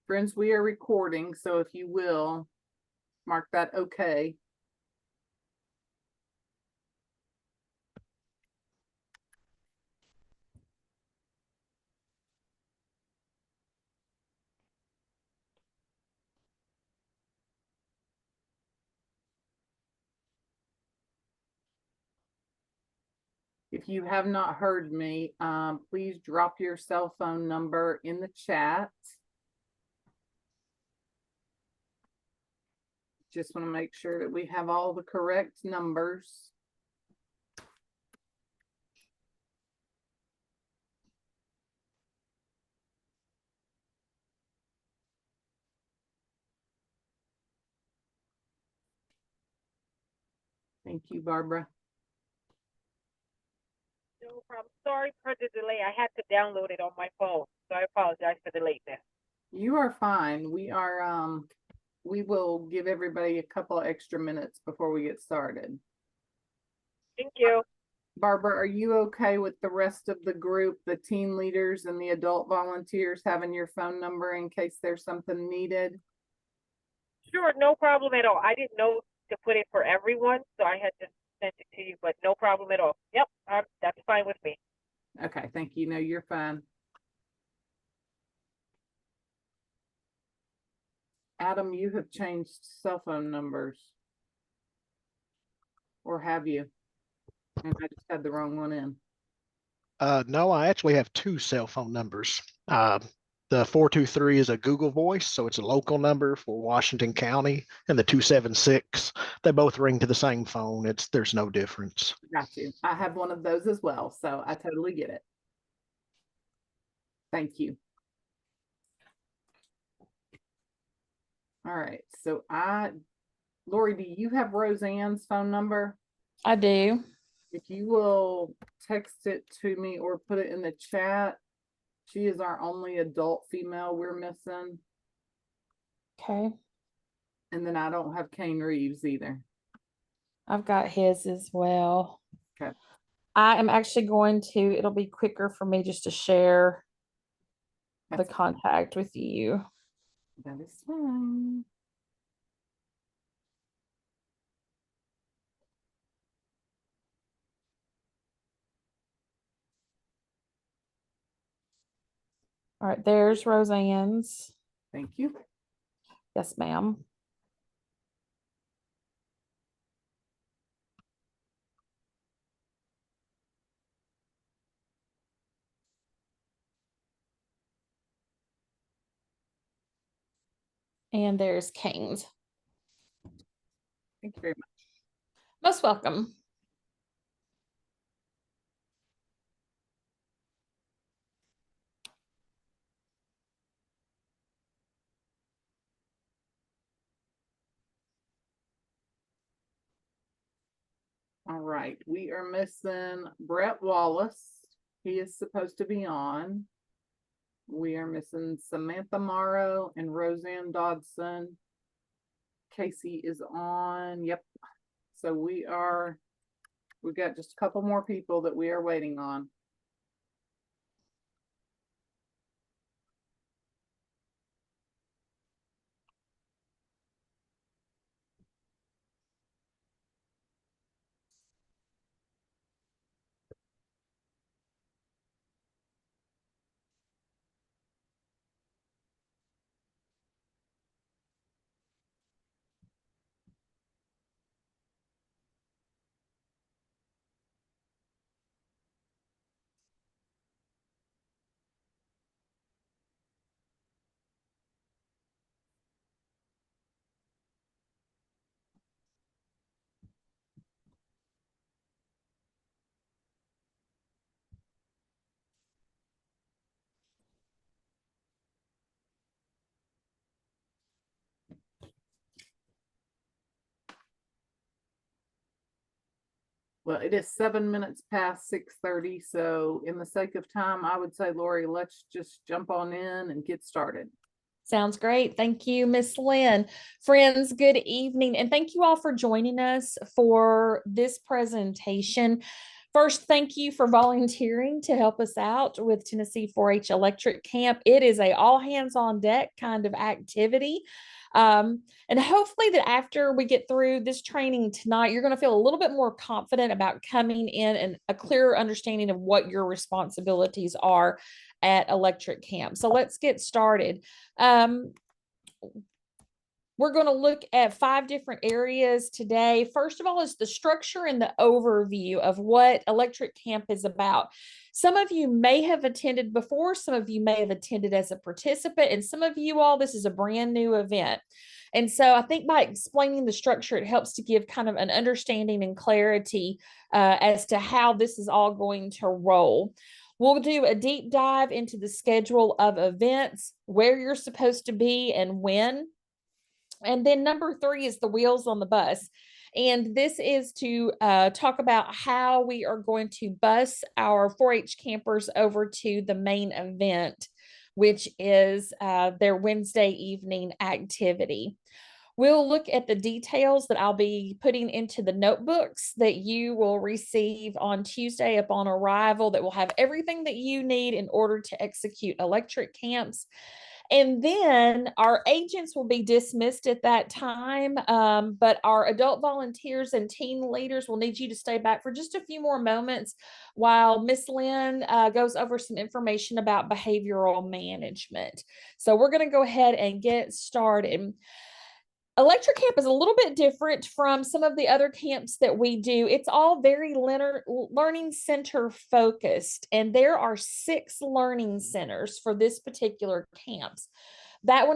Friends, we are recording, so if you will, mark that okay. If you have not heard me, please drop your cell phone number in the chat. Just want to make sure that we have all the correct numbers. Thank you, Barbara. No problem. Sorry for the delay. I had to download it on my phone, so I apologize for the lateness. You are fine. We will give everybody a couple extra minutes before we get started. Thank you. Barbara, are you okay with the rest of the group, the team leaders and the adult volunteers having your phone number in case there's something needed? Sure, no problem at all. I didn't know to put it for everyone, so I had to send it to you, but no problem at all. Yep, that's fine with me. Okay, thank you. No, you're fine. Adam, you have changed cell phone numbers. Or have you? And I just had the wrong one in. No, I actually have two cell phone numbers. The 423 is a Google Voice, so it's a local number for Washington County, and the 276, they both ring to the same phone. There's no difference. Got you. I have one of those as well, so I totally get it. Thank you. All right, so Lori, do you have Roseanne's phone number? I do. If you will text it to me or put it in the chat. She is our only adult female we're missing. Okay. And then I don't have Kane Reeves either. I've got his as well. Okay. I am actually it'll be quicker for me just to share the contact with you. That is fine. All right, there's Roseanne's. Thank you. Yes, ma'am. And there's Kane's. Thank you very much. Most welcome. All right, we are missing Brett Wallace. He is supposed to be on. We are missing Samantha Morrow and Roseanne Dodson. Casey is on. Yep. So we've got just a couple more people that we are waiting on. Well, it is 7 minutes past 6:30. So in the sake of time, I would say, Lori, let's just jump on in and get started. Sounds great. Thank you, Miss Lynn. Friends, good evening. And thank you all for joining us for this presentation First, thank you for volunteering to help us out with Tennessee 4-H Electric Camp. It is a all hands on deck kind of activity. And hopefully that after we get through this training tonight, you're going to feel a little bit more confident about coming in and a clearer understanding of what your responsibilities are at Electric Camp. So let's get started. We're going to look at 5 different areas today. First of all is the structure and the overview of what Electric Camp is about. Some of you may have attended before, some of you may have attended as a participant, and some of you all, this is a brand new event. And so I think by explaining the structure, it helps to give kind of an understanding and clarity as to how this is all going to roll. We'll do a deep dive into the schedule of events, where you're supposed to be and when. And then number 3 is the wheels on the bus. And this is to talk about how we are going to bus our 4-H campers over to the main event, which is their Wednesday evening activity. We'll look at the details that I'll be putting into the notebooks that you will receive on Tuesday upon arrival that will have everything that you need in order to execute electric camps. And then our agents will be dismissed at that time, but our adult volunteers and team leaders will need you to stay back for just a few more moments while Miss Lynn goes over some information about behavioral management. So we're going to go ahead and get started. Electric Camp is a little bit different from some of the other camps that we do. It's all very learning center focused, and there are 6 learning centers for this particular camps. That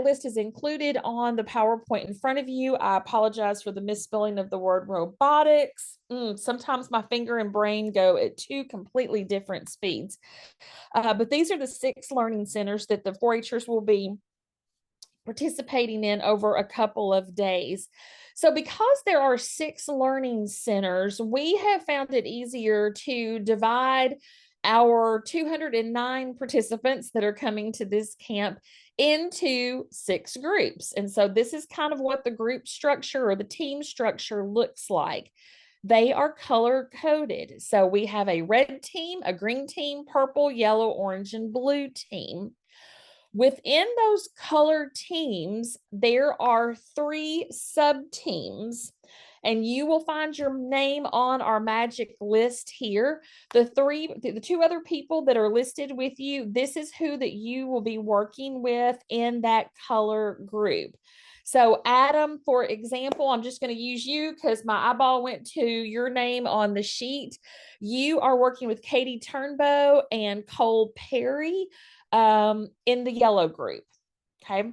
list is included on the PowerPoint in front of you. I apologize for the misspelling of the word robotics. Sometimes my finger and brain go at 2 completely different speeds. But these are the 6 learning centers that the 4-Hers will be participating in over a couple of days. So because there are 6 learning centers, we have found it easier to divide our 209 participants that are coming to this camp into 6 groups. And so this is kind of what the group structure or the team structure looks like. They are color coded. So we have a red team, a green team, purple, yellow, orange, and blue team. Within those color teams, there are 3 sub-teams, and you will find your name on our magic list here. The 2 other people that are listed with you, this is who that you will be working with in that color group. So Adam, for example, I'm just going to use you because my eyeball went to your name on the sheet. You are working with Katie Turnbow and Cole Perry in the yellow group. Okay.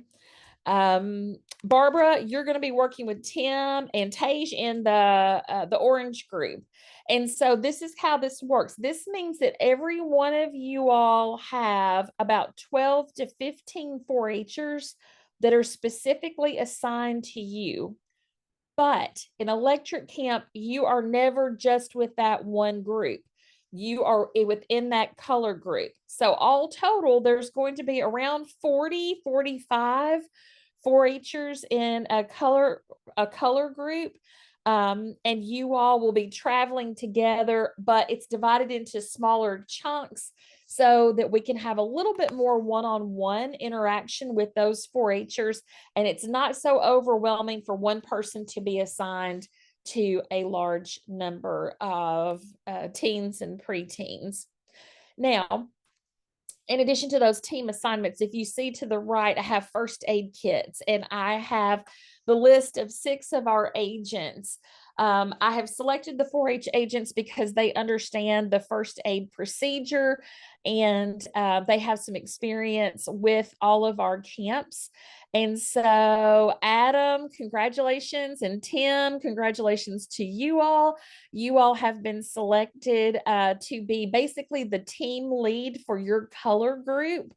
Barbara, you're going to be working with Tim and Tage in the orange group. And so this is how this works. This means that every one of you all have about 12 to 15 4-Hers that are specifically assigned to you. But in Electric Camp, you are never just with that one group. You are within that color group. So all total, there's going to be around 40, 45 4-Hers in a color group. And you all will be traveling together, but it's divided into smaller chunks so that we can have a little bit more one-on-one interaction with those 4-Hers. And it's not so overwhelming for one person to be assigned to a large number of teens and preteens. Now, in addition to those team assignments, if you see to the right, I have first aid kits, and I have the list of 6 of our agents. I have selected the 4-H agents because they understand the first aid procedure, and they have some experience with all of our camps. And so Adam, congratulations, and Tim, congratulations to you all. You all have been selected to be basically the team lead for your color group.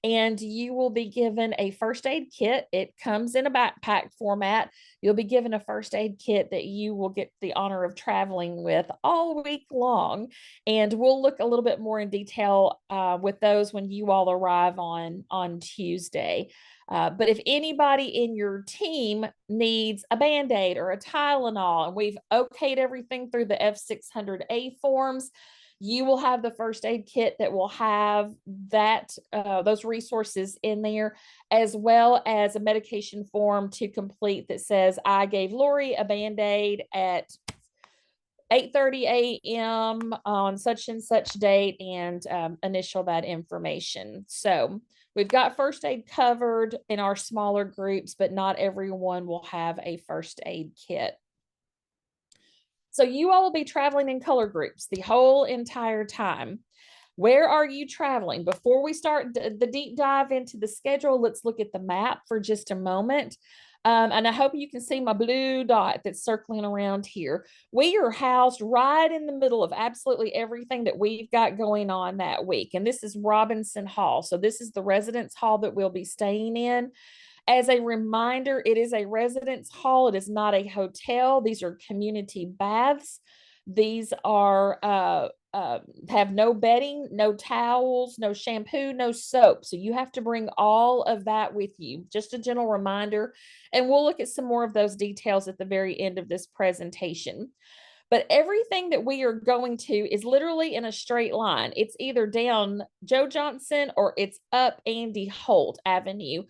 and you will be given a first aid kit. It comes in a backpack format. You'll be given a first aid kit that you will get the honor of traveling with all week long. And we'll look a little bit more in detail with those when you all arrive on Tuesday. But if anybody in your team needs a Band-Aid or a Tylenol, and we've okayed everything through the F600A forms, you will have the first aid kit that will have that those resources in there, as well as a medication form to complete that says, I gave Lori a Band-Aid at 8:30 a.m. on such and such date, and initial that information. So we've got first aid covered in our smaller groups, but not everyone will have a first aid kit. So you all will be traveling in color groups the whole entire time. Where are you traveling? Before we start the deep dive into the schedule, let's look at the map for just a moment. And I hope you can see my blue dot that's circling around here. We are housed right in the middle of absolutely everything that we've got going on that week. And this is Robinson Hall. So this is the residence hall that we'll be staying in. As a reminder, it is a residence hall. It is not a hotel. These are community baths. These are have no bedding, no towels, no shampoo, no soap. So you have to bring all of that with you. Just a gentle reminder. And we'll look at some more of those details at the very end of this presentation. But everything that we are going to is literally in a straight line. It's either down Joe Johnson or it's up Andy Holt Avenue,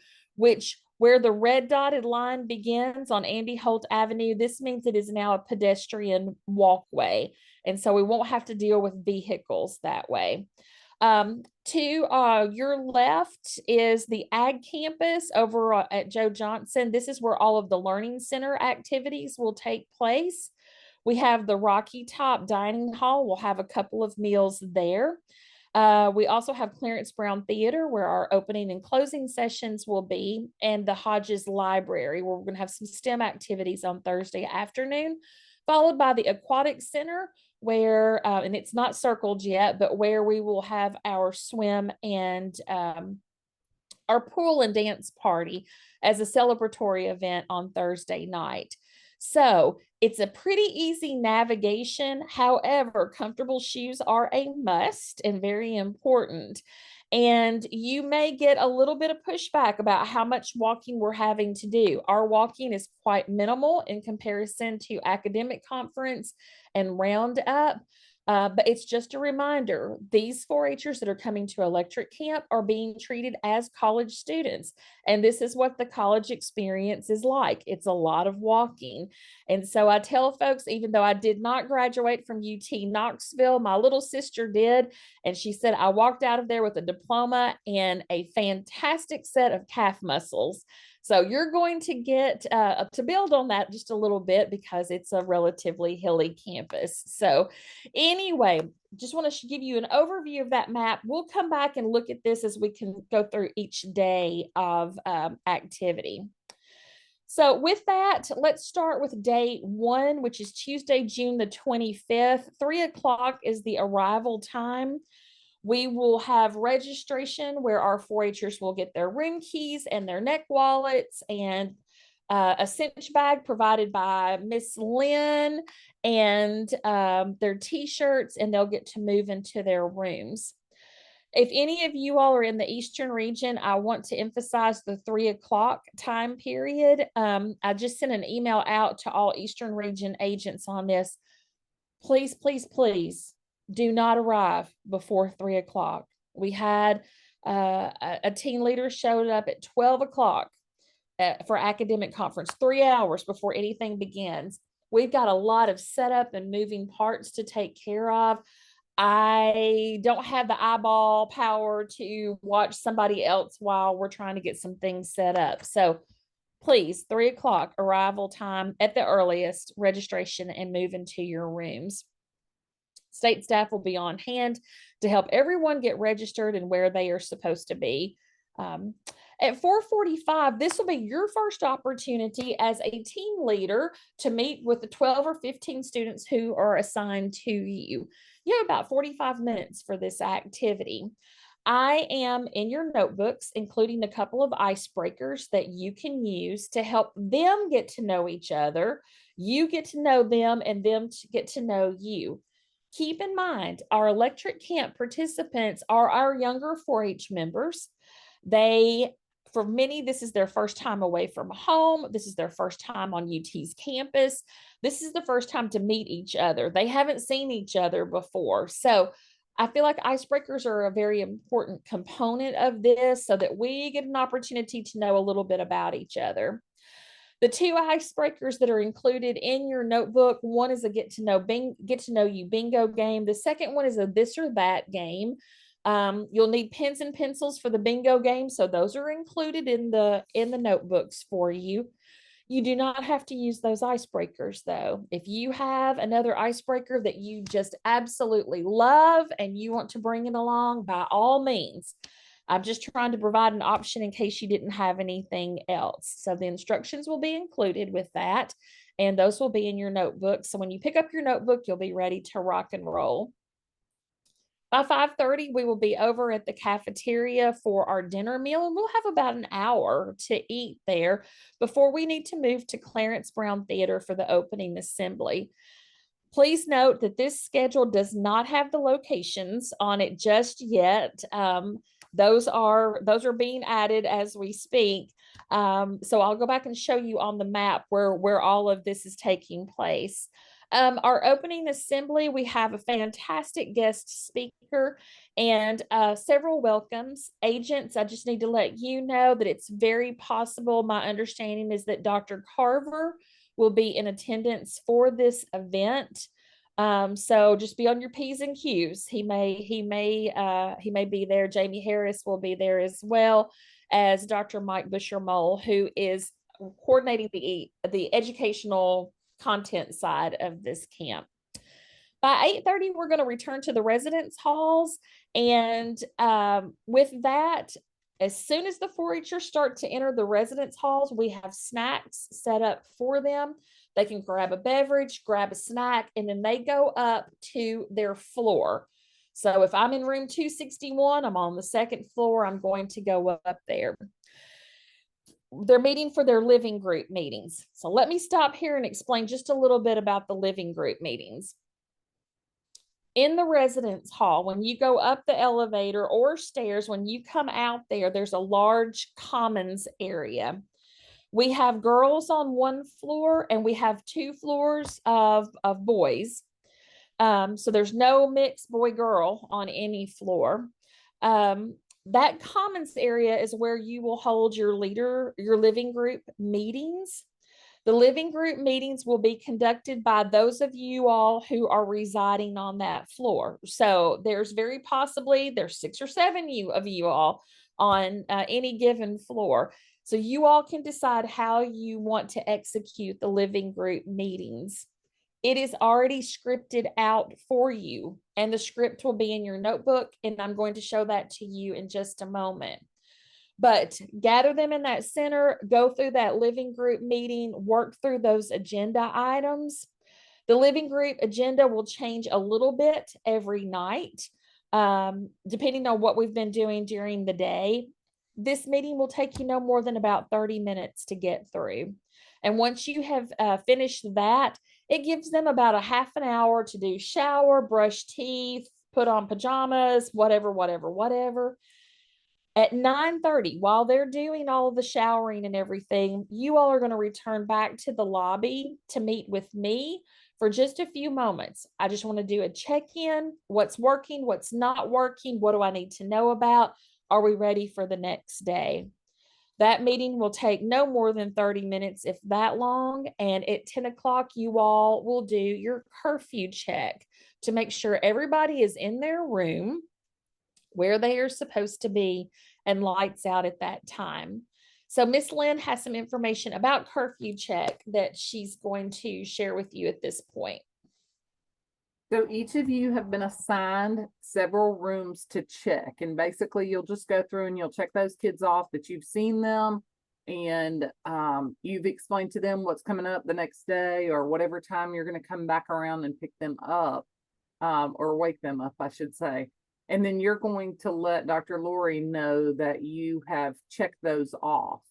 where the red dotted line begins on Andy Holt Avenue, this means it is now a pedestrian walkway. And so we won't have to deal with vehicles that way. To your left is the Ag Campus over at Joe Johnson. This is where all of the Learning Center activities will take place. We have the Rocky Top Dining Hall. We'll have a couple of meals there. We also have Clarence Brown Theater, where our opening and closing sessions will be, and the Hodges Library, where we're going to have some STEM activities on Thursday afternoon, followed by the Aquatic Center, where, and it's not circled yet, but where we will have our swim and our pool and dance party as a celebratory event on Thursday night. So it's a pretty easy navigation. However, comfortable shoes are a must and very important. And you may get a little bit of pushback about how much walking we're having to do. Our walking is quite minimal in comparison to academic conference and roundup. But it's just a reminder, these 4-Hers that are coming to Electric Camp are being treated as college students. And this is what the college experience is like. It's a lot of walking. And so I tell folks, even though I did not graduate from UT Knoxville, my little sister did. And she said, I walked out of there with a diploma and a fantastic set of calf muscles. So you're going to get to build on that just a little bit because it's a relatively hilly campus. So anyway, just want to give you an overview of that map. We'll come back and look at this as we can go through each day of activity. So with that, let's start with day 1, which is Tuesday, June the 25th. 3 o'clock is the arrival time. We will have registration where our 4-Hers will get their room keys and their neck wallets and a cinch bag provided by Miss Lynn and their t-shirts, and they'll get to move into their rooms. If any of you all are in the Eastern region, I want to emphasize the 3 o'clock time period. I just sent an email out to all Eastern region agents on this. Please, please, please do not arrive before 3 o'clock. We had a team leader showed up at 12 o'clock for academic conference, 3 hours before anything begins. We've got a lot of setup and moving parts to take care of. I don't have the eyeball power to watch somebody else while we're trying to get some things set up. So please, 3 o'clock arrival time at the earliest, registration, and move into your rooms. State staff will be on hand to help everyone get registered and where they are supposed to be. At 4:45, this will be your first opportunity as a team leader to meet with the 12 or 15 students who are assigned to you. You have about 45 minutes for this activity. I am in your notebooks, including a couple of icebreakers that you can use to help them get to know each other. You get to know them and them to get to know you. Keep in mind, our electric camp participants are our younger 4-H members. For many, this is their first time away from home. This is their first time on UT's campus. This is the first time to meet each other. They haven't seen each other before. So I feel like icebreakers are a very important component of this so that we get an opportunity to know a little bit about each other. The 2 icebreakers that are included in your notebook, one is a get to know you bingo game. The second one is a this or that game. You'll need pens and pencils for the bingo game, so those are included in the notebooks for you. You do not have to use those icebreakers though. If you have another icebreaker that you just absolutely love and you want to bring it along, by all means. I'm just trying to provide an option in case you didn't have anything else. So the instructions will be included with that, and those will be in your notebook. So when you pick up your notebook, you'll be ready to rock and roll. By 5:30, we will be over at the cafeteria for our dinner meal, and we'll have about an hour to eat there before we need to move to Clarence Brown Theater for the opening assembly. Please note that this schedule does not have the locations on it just yet. Those are being added as we speak. So I'll go back and show you on the map where all of this is taking place. Our opening assembly, we have a fantastic guest speaker and several welcomes. Agents, I just need to let you know that it's very possible. My understanding is that Dr. Carver will be in attendance for this event. So just be on your P's and Q's. He may be there. Jamie Harris will be there as well as Dr. Mike Busher-Mole, who is coordinating the educational content side of this camp. By 8:30, we're going to return to the residence halls. And with that, as soon as the 4-Hers start to enter the residence halls, we have snacks set up for them. They can grab a beverage, grab a snack, and then they go up to their floor. So if I'm in room 261, I'm on the second floor, I'm going to go up there. They're meeting for their living group meetings. So let me stop here and explain just a little bit about the living group meetings. In the residence hall, when you go up the elevator or stairs, when you come out there, there's a large commons area. We have girls on one floor and we have 2 floors of boys. So there's no mixed boy-girl on any floor. That commons area is where you will hold your living group meetings. The living group meetings will be conducted by those of you all who are residing on that floor. So there's 6 or 7 of you all on any given floor. So you all can decide how you want to execute the living group meetings. It is already scripted out for you, and the script will be in your notebook, and I'm going to show that to you in just a moment. But gather them in that center, go through that living group meeting, work through those agenda items. The living group agenda will change a little bit every night, depending on what we've been doing during the day. This meeting will take you no more than about 30 minutes to get through. And once you have finished that, it gives them about a half an hour to do shower, brush teeth, put on pajamas, whatever. At 9:30, while they're doing all of the showering and everything, you all are going to return back to the lobby to meet with me for just a few moments. I just want to do a check-in. What's working? What's not working? What do I need to know about? Are we ready for the next day? That meeting will take no more than 30 minutes, if that long. And at 10 o'clock, you all will do your curfew check to make sure everybody is in their room where they are supposed to be and lights out at that time. So Miss Lynn has some information about curfew check that she's going to share with you at this point. So each of you have been assigned several rooms to check, and basically you'll just go through and you'll check those kids off that you've seen them, and you've explained to them what's coming up the next day or whatever time you're going to come back around and pick them up, or wake them up, I should say. And then you're going to let Dr. Lori know that you have checked those off.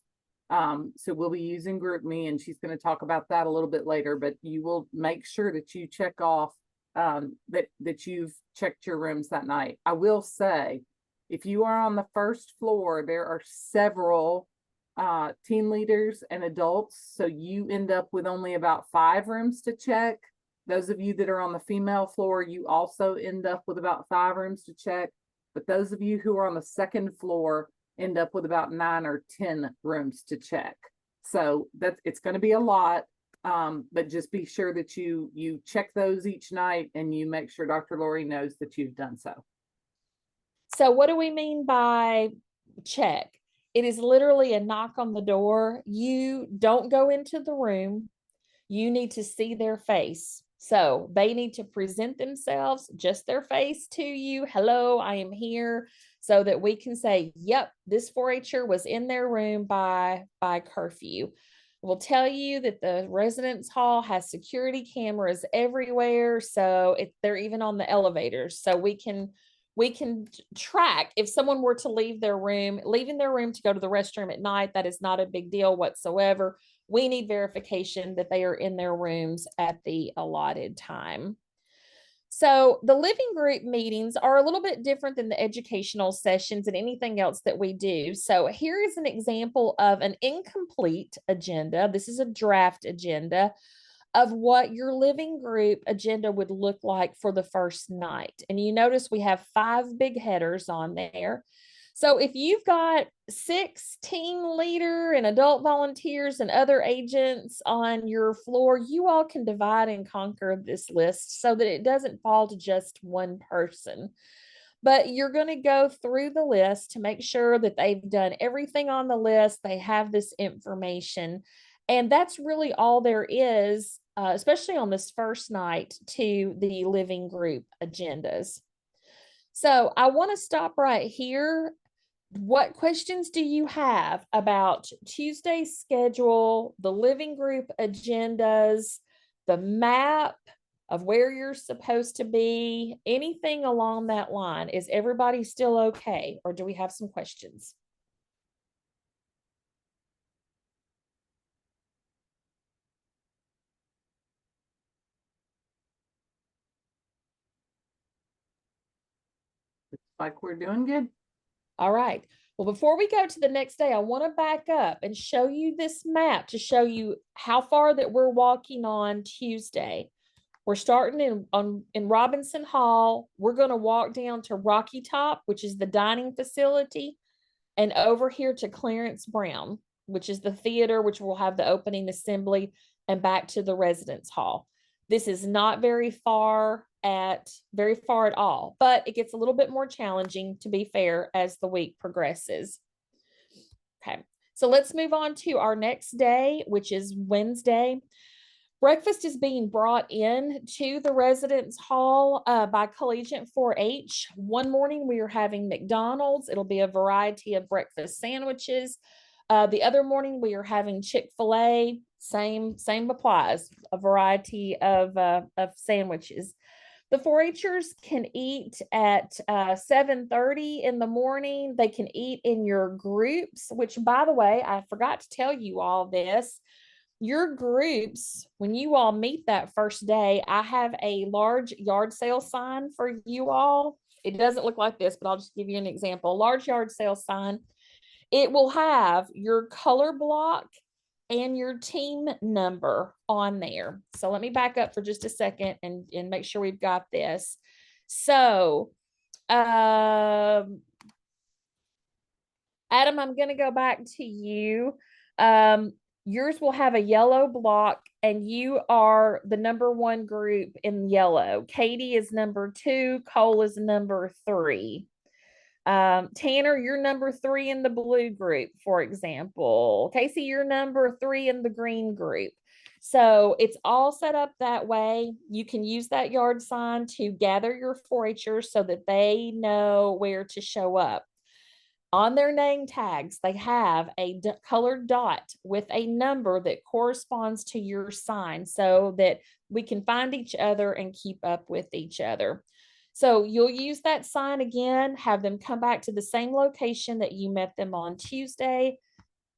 So we'll be using GroupMe, and she's going to talk about that a little bit later, but you will make sure that you check off that you've checked your rooms that night. I will say, if you are on the first floor, there are several teen leaders and adults, so you end up with only about 5 rooms to check. Those of you that are on the female floor, you also end up with about 5 rooms to check. But those of you who are on the second floor end up with about 9 or 10 rooms to check. So it's going to be a lot, but just be sure that you check those each night, and you make sure Dr. Lori knows that you've done so. So what do we mean by check? It is literally a knock on the door. You don't go into the room. You need to see their face. So they need to present themselves, just their face to you. Hello, I am here, so that we can say, yep, this 4-H'er was in their room by curfew. We'll tell you that the residence hall has security cameras everywhere. So they're even on the elevators. So we can track if someone were to leaving their room to go to the restroom at night. That is not a big deal whatsoever. We need verification that they are in their rooms at the allotted time. So the living group meetings are a little bit different than the educational sessions and anything else that we do. So here is an example of an incomplete agenda. This is a draft agenda of what your living group agenda would look like for the first night. And you notice we have 5 big headers on there. So if you've got 6 teen leader and adult volunteers and other agents on your floor, you all can divide and conquer this list so that it doesn't fall to just one person. But you're going to go through the list to make sure that they've done everything on the list. They have this information. And that's really all there is, especially on this first night, to the living group agendas. So I want to stop right here. What questions do you have about Tuesday's schedule, the living group agendas, the map of where you're supposed to be, anything along that line? Is everybody still okay, or do we have some questions? Looks like we're doing good. All right. Well, before we go to the next day, I want to back up and show you this map to show you how far that we're walking on Tuesday. We're starting in Robinson Hall. We're going to walk down to Rocky Top, which is the dining facility, and over here to Clarence Brown, which is the theater, which will have the opening assembly, and back to the residence hall. This is not very far at all, but it gets a little bit more challenging, to be fair, as the week progresses. Okay, so let's move on to our next day, which is Wednesday. Breakfast is being brought in to the residence hall by Collegiate 4-H. One morning we are having McDonald's. It'll be a variety of breakfast sandwiches. The other morning we are having Chick-fil-A. Same applies, a variety of sandwiches. The 4-H'ers can eat at 7:30 in the morning. They can eat in your groups, which, by the way, I forgot to tell you all this. Your groups, when you all meet that first day, I have a large yard sale sign for you all. It doesn't look like this, but I'll just give you an example. A large yard sale sign. It will have your color block and your team number on there. So let me back up for just a second and make sure we've got this. So, Adam, I'm going to go back to you. Yours will have a yellow block, and you are the number 1 group in yellow. Katie is number 2. Cole is number 3. Tanner, you're number 3 in the blue group, for example. Casey, you're number 3 in the green group. So it's all set up that way. You can use that yard sign to gather your 4-H'ers so that they know where to show up. On their name tags, they have a colored dot with a number that corresponds to your sign so that we can find each other and keep up with each other. So you'll use that sign again, have them come back to the same location that you met them on Tuesday,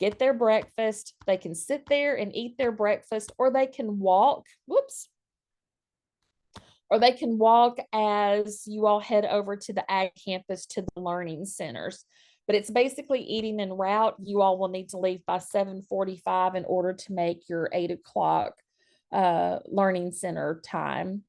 get their breakfast. They can sit there and eat their breakfast, or they can walk. Whoops. Or they can walk as you all head over to the ag campus to the learning centers. But it's basically eating en route. You all will need to leave by 7:45 in order to make your 8 o'clock learning center time.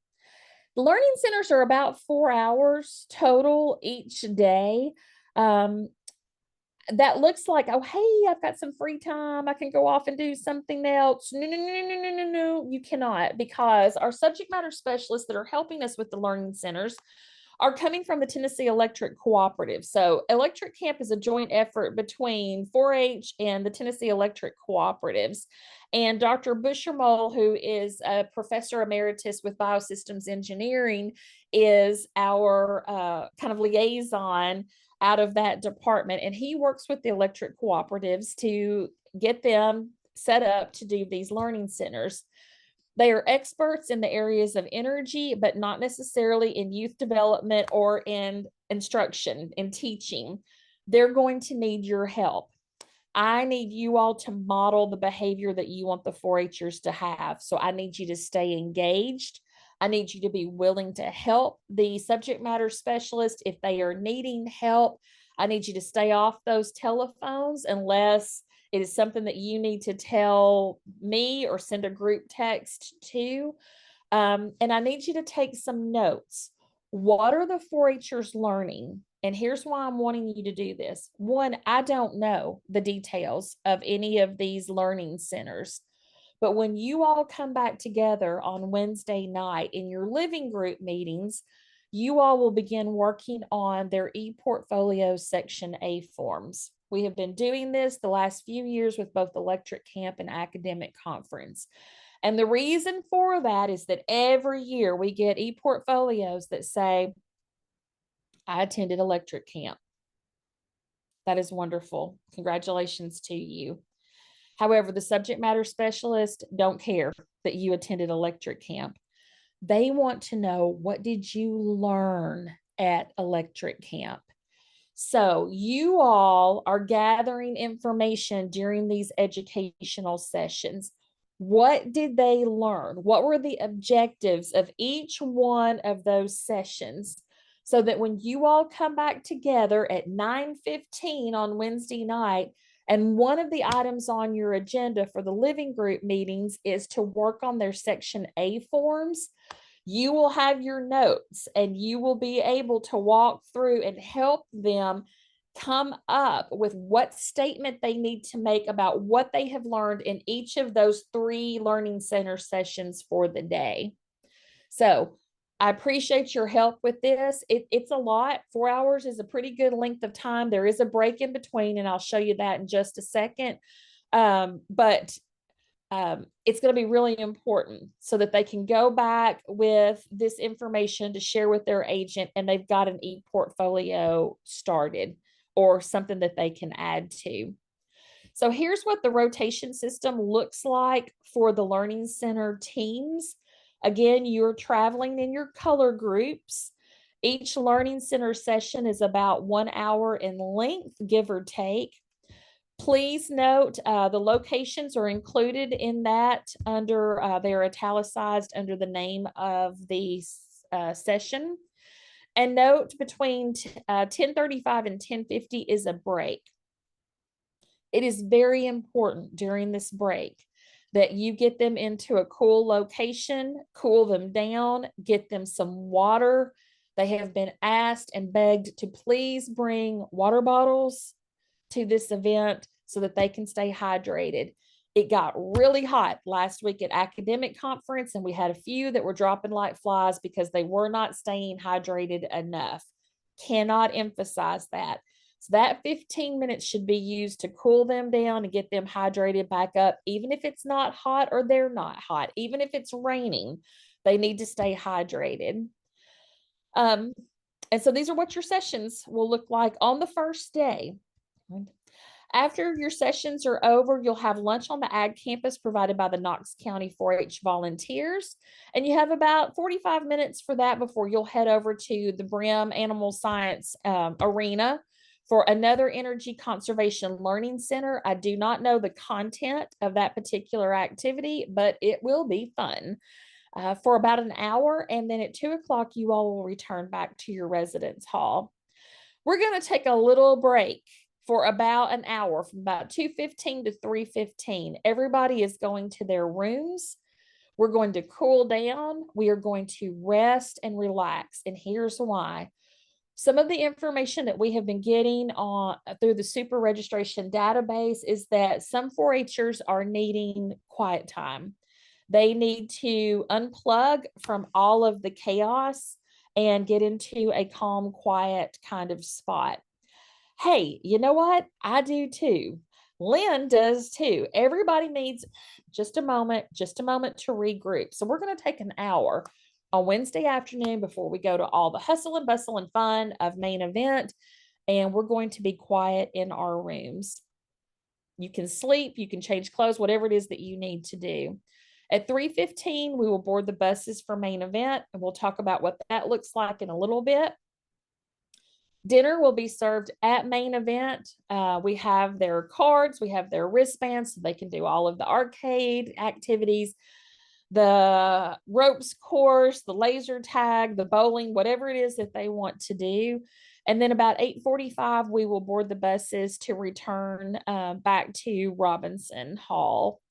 The learning centers are about 4 hours total each day. That looks like, oh, hey, I've got some free time. I can go off and do something else. No, no, no, no, no, no, no. You cannot, because our subject matter specialists that are helping us with the learning centers are coming from the Tennessee Electric Cooperative. So Electric Camp is a joint effort between 4-H and the Tennessee Electric Cooperatives. And Dr. Buschermole, who is a professor emeritus with biosystems engineering, is our kind of liaison out of that department. And he works with the electric cooperatives to get them set up to do these learning centers. They are experts in the areas of energy, but not necessarily in youth development or in instruction and teaching. They're going to need your help. I need you all to model the behavior that you want the 4-Hers to have. So I need you to stay engaged. I need you to be willing to help the subject matter specialist if they are needing help. I need you to stay off those telephones unless it is something that you need to tell me or send a group text to. And I need you to take some notes. What are the 4-Hers learning? And here's why I'm wanting you to do this. One, I don't know the details of any of these learning centers. But when you all come back together on Wednesday night in your living group meetings, you all will begin working on their ePortfolio Section A forms. We have been doing this the last few years with both Electric Camp and Academic Conference. And the reason for that is that every year we get ePortfolios that say, I attended Electric Camp. That is wonderful. Congratulations to you. However, the subject matter specialists don't care that you attended Electric Camp. They want to know, what did you learn at Electric Camp? So you all are gathering information during these educational sessions. What did they learn? What were the objectives of each one of those sessions? So that when you all come back together at 9:15 on Wednesday night, and one of the items on your agenda for the living group meetings is to work on their Section A forms, you will have your notes and you will be able to walk through and help them come up with what statement they need to make about what they have learned in each of those 3 learning center sessions for the day. So I appreciate your help with this. It's a lot. 4 hours is a pretty good length of time. There is a break in between, and I'll show you that in just a second. But it's going to be really important so that they can go back with this information to share with their agent, and they've got an ePortfolio started or something that they can add to. So here's what the rotation system looks like for the Learning Center teams. Again, you're traveling in your color groups. Each Learning Center session is about 1 hour in length, give or take. Please note the locations are included in that under, they're italicized under the name of the session. And note between 10:35 and 10:50 is a break. It is very important during this break that you get them into a cool location, cool them down, get them some water. They have been asked and begged to please bring water bottles to this event so that they can stay hydrated. It got really hot last week at Academic Conference, and we had a few that were dropping like flies because they were not staying hydrated enough. Cannot emphasize that. So that 15 minutes should be used to cool them down and get them hydrated back up, even if it's not hot or they're not hot, even if it's raining, they need to stay hydrated. And so these are what your sessions will look like on the first day. After your sessions are over, you'll have lunch on the ag campus provided by the Knox County 4-H volunteers. And you have about 45 minutes for that before you'll head over to the Brim Animal Science arena for another Energy Conservation Learning Center. I do not know the content of that particular activity, but it will be fun for about an hour. And then at 2 o'clock, you all will return back to your residence hall. We're going to take a little break for about an hour, from about 2:15 to 3:15. Everybody is going to their rooms. We're going to cool down. We are going to rest and relax. And here's why. Some of the information that we have been getting on through the super registration database is that some 4-Hers are needing quiet time. They need to unplug from all of the chaos and get into a calm, quiet kind of spot. Hey, you know what? I do too. Lynn does too. Everybody needs just a moment to regroup. So we're going to take an hour on Wednesday afternoon before we go to all the hustle and bustle and fun of main event. And we're going to be quiet in our rooms. You can sleep, you can change clothes, whatever it is that you need to do. At 3:15, we will board the buses for main event, and we'll talk about what that looks like in a little bit. Dinner will be served at main event. We have their cards, we have their wristbands, so they can do all of the arcade activities, the ropes course, the laser tag, the bowling, whatever it is that they want to do. And then about 8:45, we will board the buses to return back to Robinson Hall.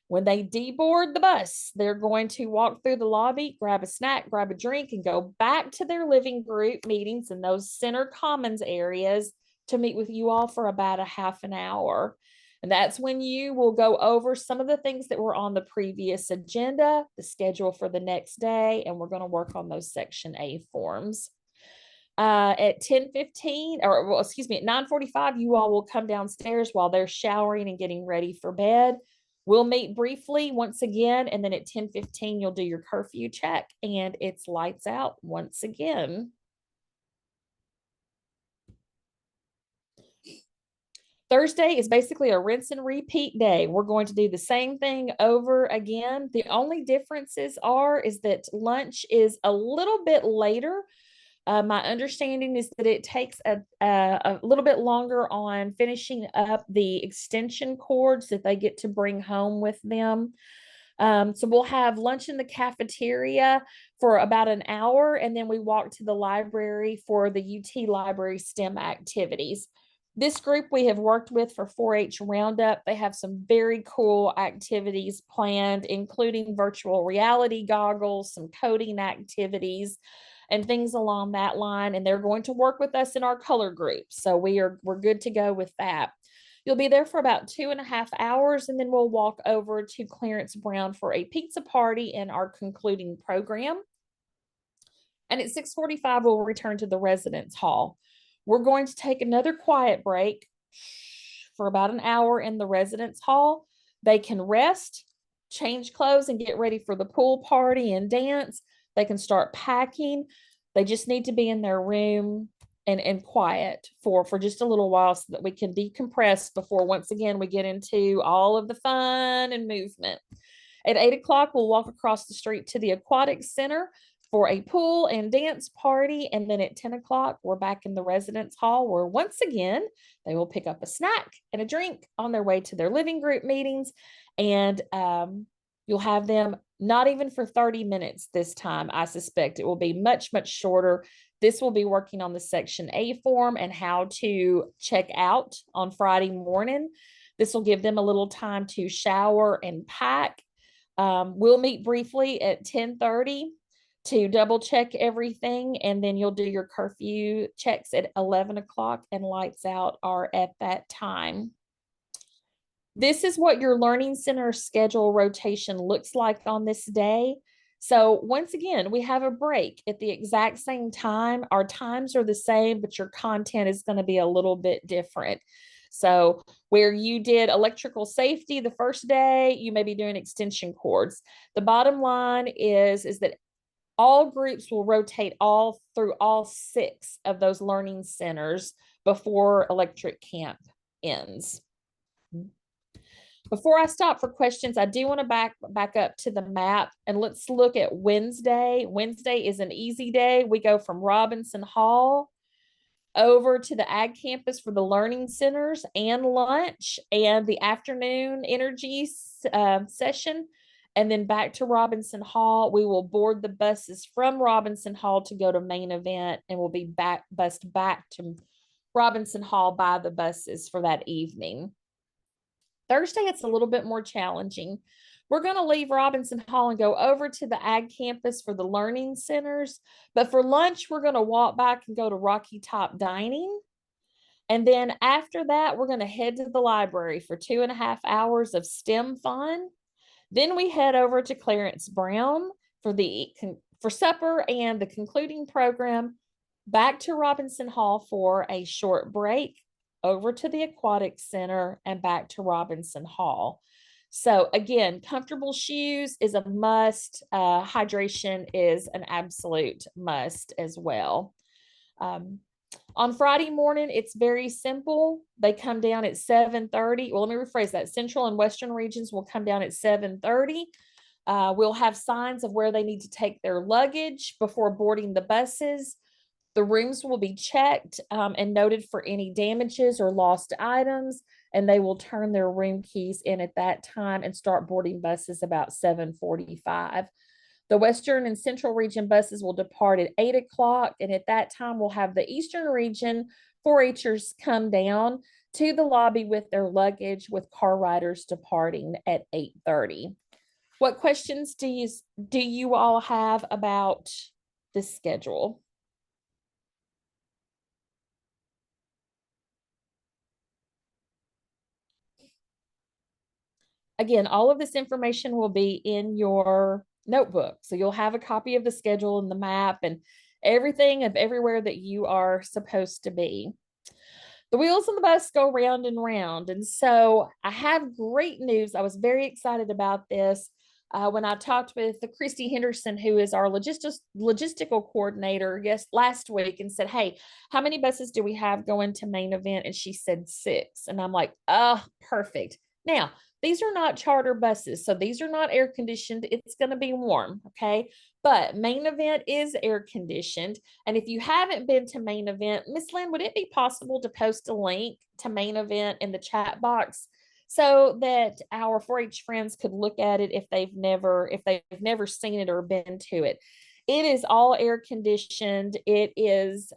When they deboard the bus, they're going to walk through the lobby, grab a snack, grab a drink, and go back to their living group meetings in those center commons areas to meet with you all for about a half an hour. And that's when you will go over some of the things that were on the previous agenda, the schedule for the next day, and we're going to work on those Section A forms. At 10:15, or well, excuse me, at 9:45, you all will come downstairs while they're showering and getting ready for bed. We'll meet briefly once again, and then at 10:15, you'll do your curfew check, and it's lights out once again. Thursday is basically a rinse and repeat day. We're going to do the same thing over again. The only differences is that lunch is a little bit later. My understanding is that it takes a little bit longer on finishing up the extension cords that they get to bring home with them. So we'll have lunch in the cafeteria for about an hour, and then we walk to the library for the UT Library STEM activities. This group we have worked with for 4-H Roundup. They have some very cool activities planned, including virtual reality goggles, some coding activities, and things along that line. And they're going to work with us in our color group. So we're good to go with that. You'll be there for about 2.5 hours, and then we'll walk over to Clarence Brown for a pizza party in our concluding program. And at 6:45, we'll return to the residence hall. We're going to take another quiet break for about an hour in the residence hall. They can rest, change clothes, and get ready for the pool party and dance. They can start packing. They just need to be in their room and quiet for just a little while so that we can decompress before once again we get into all of the fun and movement. At 8 o'clock, we'll walk across the street to the Aquatic Center for a pool and dance party. And then at 10 o'clock, we're back in the residence hall where once again, they will pick up a snack and a drink on their way to their living group meetings. And you'll have them not even for 30 minutes this time. I suspect it will be much, much shorter. This will be working on the Section A form and how to check out on Friday morning. This will give them a little time to shower and pack. We'll meet briefly at 10:30 to double check everything, and then you'll do your curfew checks at 11 o'clock, and lights out are at that time. This is what your learning center schedule rotation looks like on this day. So once again, we have a break at the exact same time. Our times are the same, but your content is going to be a little bit different. So where you did electrical safety the first day, you may be doing extension cords. The bottom line is that all groups will rotate through all 6 of those learning centers before electric camp ends. Before I stop for questions, I do want to back up to the map and let's look at Wednesday. Wednesday is an easy day. We go from Robinson Hall over to the Ag Campus for the learning centers and lunch and the afternoon energy session, and then back to Robinson Hall. We will board the buses from Robinson Hall to go to main event, and we'll be bused back to Robinson Hall by the buses for that evening. Thursday, it's a little bit more challenging. We're going to leave Robinson Hall and go over to the Ag Campus for the learning centers. But for lunch, we're going to walk back and go to Rocky Top Dining. And then after that, we're going to head to the library for 2.5 hours of STEM fun. Then we head over to Clarence Brown for supper and the concluding program, back to Robinson Hall for a short break, over to the Aquatic Center, and back to Robinson Hall. So again, comfortable shoes is a must. Hydration is an absolute must as well. On Friday morning, it's very simple. They come down at 7:30. Well, let me rephrase that. Central and Western regions will come down at 7:30. We'll have signs of where they need to take their luggage before boarding the buses. The rooms will be checked and noted for any damages or lost items, and they will turn their room keys in at that time and start boarding buses about 7:45. The Western and Central region buses will depart at 8 o'clock, and at that time, we'll have the Eastern region 4-Hers come down to the lobby with their luggage, with car riders departing at 8:30. What questions do you all have about this schedule? Again, all of this information will be in your notebook. So you'll have a copy of the schedule and the map and everything of everywhere that you are supposed to be. The wheels on the bus go round and round. And so I have great news. I was very excited about this when I talked with Christy Henderson, who is our logistical coordinator, last week, and said, hey, how many buses do we have going to main event? And she said 6. And I'm like, oh, perfect. Now, these are not charter buses, so these are not air conditioned. It's going to be warm, okay? But main event is air conditioned. And if you haven't been to main event, Miss Lynn, would it be possible to post a link to main event in the chat box so that our 4-H friends could look at it if they've never seen it or been to it? It is all air conditioned. It is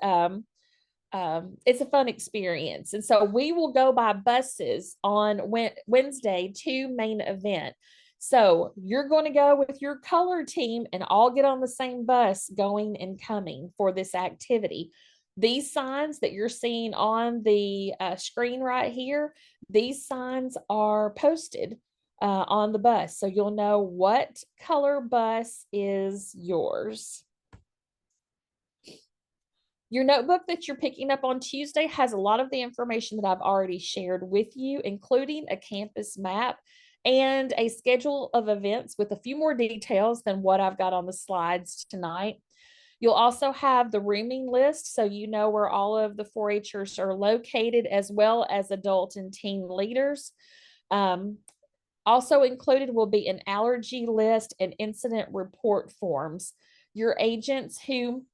it's a fun experience. And so we will go by buses on Wednesday to main event. So you're going to go with your color team and all get on the same bus going and coming for this activity. These signs that you're seeing on the screen right here, these signs are posted on the bus. So you'll know what color bus is yours. Your notebook that you're picking up on Tuesday has a lot of the information that I've already shared with you, including a campus map and a schedule of events with a few more details than what I've got on the slides tonight. You'll also have the rooming list, so you know where all of the 4-Hers are located, as well as adult and teen leaders. Also included will be an allergy list and incident report forms. Your agents who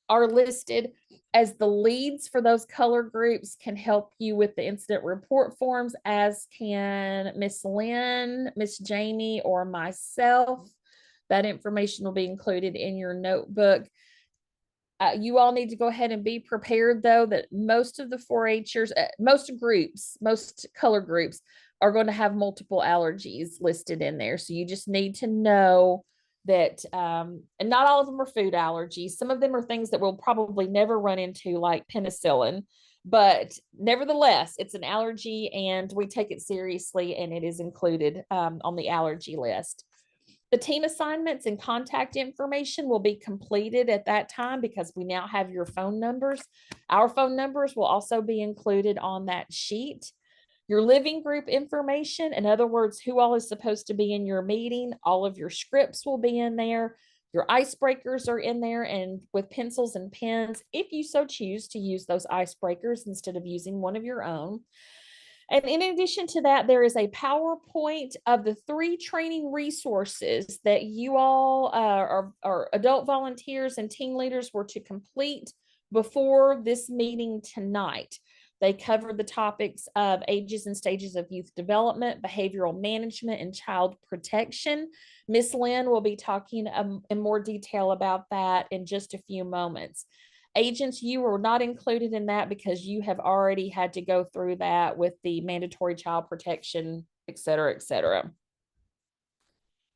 are listed as the leads for those color groups can help you with the incident report forms, as can Miss Lynn, Miss Jamie, or myself. That information will be included in your notebook. You all need to go ahead and be prepared, though, that most of the 4-Hers, most color groups are going to have multiple allergies listed in there. So you just need to know that, and not all of them are food allergies. Some of them are things that we'll probably never run into, like penicillin, but nevertheless, it's an allergy and we take it seriously, and it is included on the allergy list. The team assignments and contact information will be completed at that time because we now have your phone numbers. Our phone numbers will also be included on that sheet. Your living group information, in other words, who all is supposed to be in your meeting, all of your scripts will be in there. Your icebreakers are in there and with pencils and pens, if you so choose to use those icebreakers instead of using one of your own. And in addition to that, there is a PowerPoint of the 3 training resources that you all are adult volunteers and team leaders were to complete before this meeting tonight. They cover the topics of ages and stages of youth development, behavioral management, and child protection. Miss Lynn will be talking in more detail about that in just a few moments. Agents, you are not included in that because you have already had to go through that with the mandatory child protection, et cetera, et cetera.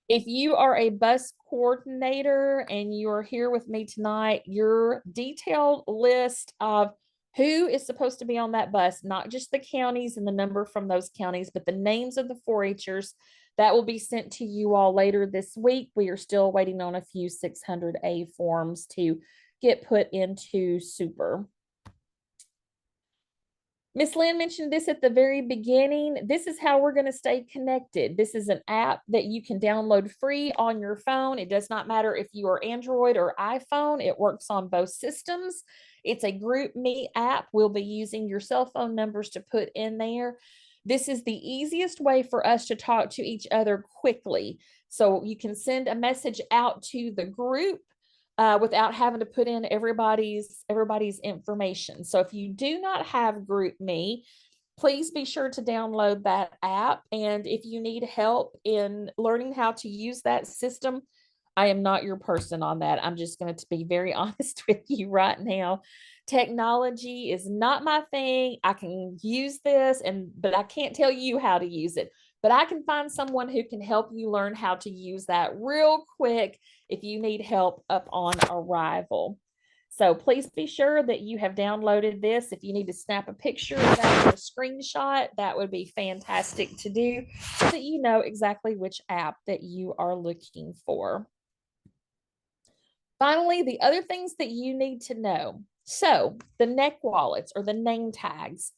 If you are a bus coordinator and you are here with me tonight, your detailed list of who is supposed to be on that bus, not just the counties and the number from those counties, but the names of the 4-Hers, that will be sent to you all later this week. We are still waiting on a few 600A forms to get put into Super. Miss Lynn mentioned this at the very beginning. This is how we're going to stay connected. This is an app that you can download free on your phone. It does not matter if you are Android or iPhone. It works on both systems. It's a GroupMe app. We'll be using your cell phone numbers to put in there. This is the easiest way for us to talk to each other quickly. So you can send a message out to the group without having to put in everybody's information. So if you do not have GroupMe, please be sure to download that app. And if you need help in learning how to use that system, I am not your person on that. I'm just going to be very honest with you right now. Technology is not my thing. I can use this, but I can't tell you how to use it. But I can find someone who can help you learn how to use that real quick if you need help up on arrival. So please be sure that you have downloaded this. If you need to snap a picture of that or a screenshot, that would be fantastic to do so that you know exactly which app that you are looking for. Finally, the other things that you need to know. So the neck wallets or the name tags.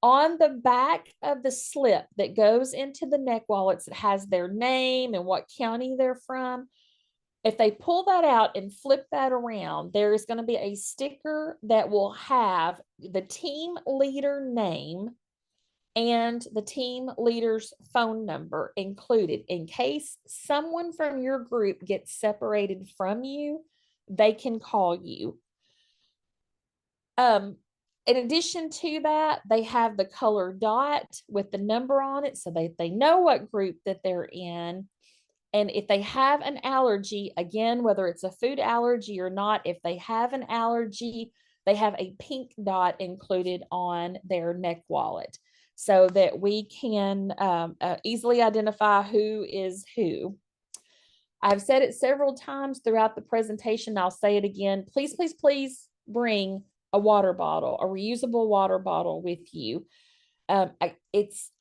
On the back of the slip that goes into the neck wallets, it has their name and what county they're from. If they pull that out and flip that around, there is going to be a sticker that will have the team leader name and the team leader's phone number included. In case someone from your group gets separated from you, they can call you. In addition to that, they have the color dot with the number on it so they know what group that they're in. And if they have an allergy, again, whether it's a food allergy or not, if they have an allergy, they have a pink dot included on their neck wallet so that we can easily identify who is who. I've said it several times throughout the presentation. I'll say it again. Please, please, please bring a water bottle, a reusable water bottle with you. It's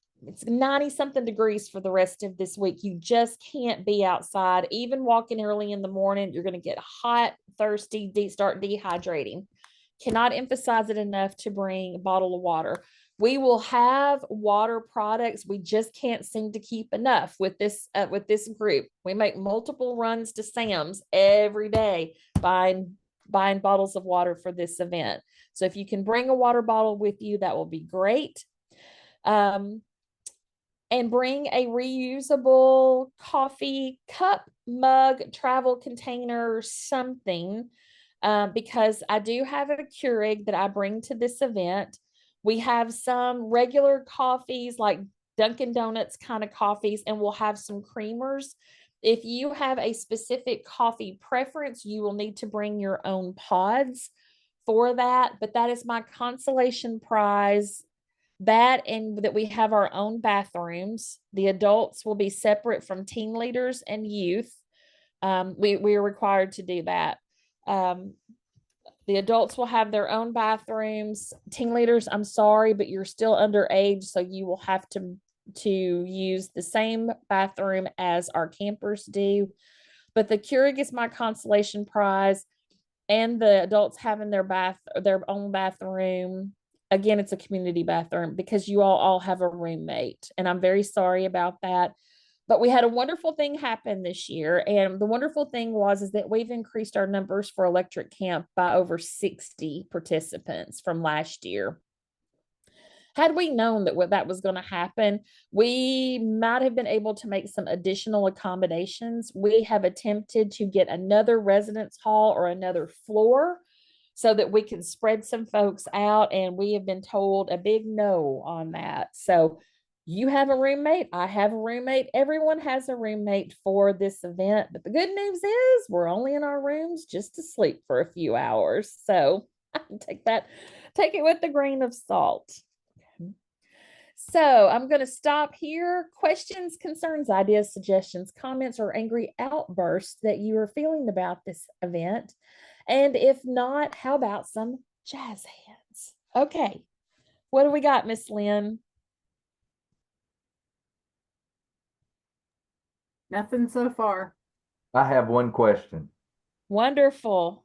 90 something degrees for the rest of this week. You just can't be outside. Even walking early in the morning, you're going to get hot, thirsty, start dehydrating. Cannot emphasize it enough to bring a bottle of water. We will have water products. We just can't seem to keep enough with this group. We make multiple runs to Sam's every day buying bottles of water for this event. So if you can bring a water bottle with you, that will be great. And bring a reusable coffee cup, mug, travel container, something, because I do have a Keurig that I bring to this event. We have some regular coffees like Dunkin' Donuts kind of coffees, and we'll have some creamers. If you have a specific coffee preference, you will need to bring your own pods for that, but that is my consolation prize. That and that we have our own bathrooms. The adults will be separate from team leaders and youth. We are required to do that. The adults will have their own bathrooms. Team leaders, I'm sorry, but you're still underage, so you will have to use the same bathroom as our campers do. But the Keurig is my consolation prize, and the adults having their own bathroom. Again, it's a community bathroom because you all have a roommate, and I'm very sorry about that. But we had a wonderful thing happen this year. And the wonderful thing is that we've increased our numbers for electric camp by over 60 participants from last year. Had we known that that was going to happen, we might have been able to make some additional accommodations. We have attempted to get another residence hall or another floor so that we can spread some folks out, and we have been told a big no on that. So you have a roommate, I have a roommate, everyone has a roommate for this event. But the good news is we're only in our rooms just to sleep for a few hours. So take it with a grain of salt. So I'm going to stop here. Questions, concerns, ideas, suggestions, comments, or angry outbursts that you are feeling about this event. And if not, how about some jazz hands? Okay. What do we got, Miss Lynn? Nothing so far. I have one question. Wonderful.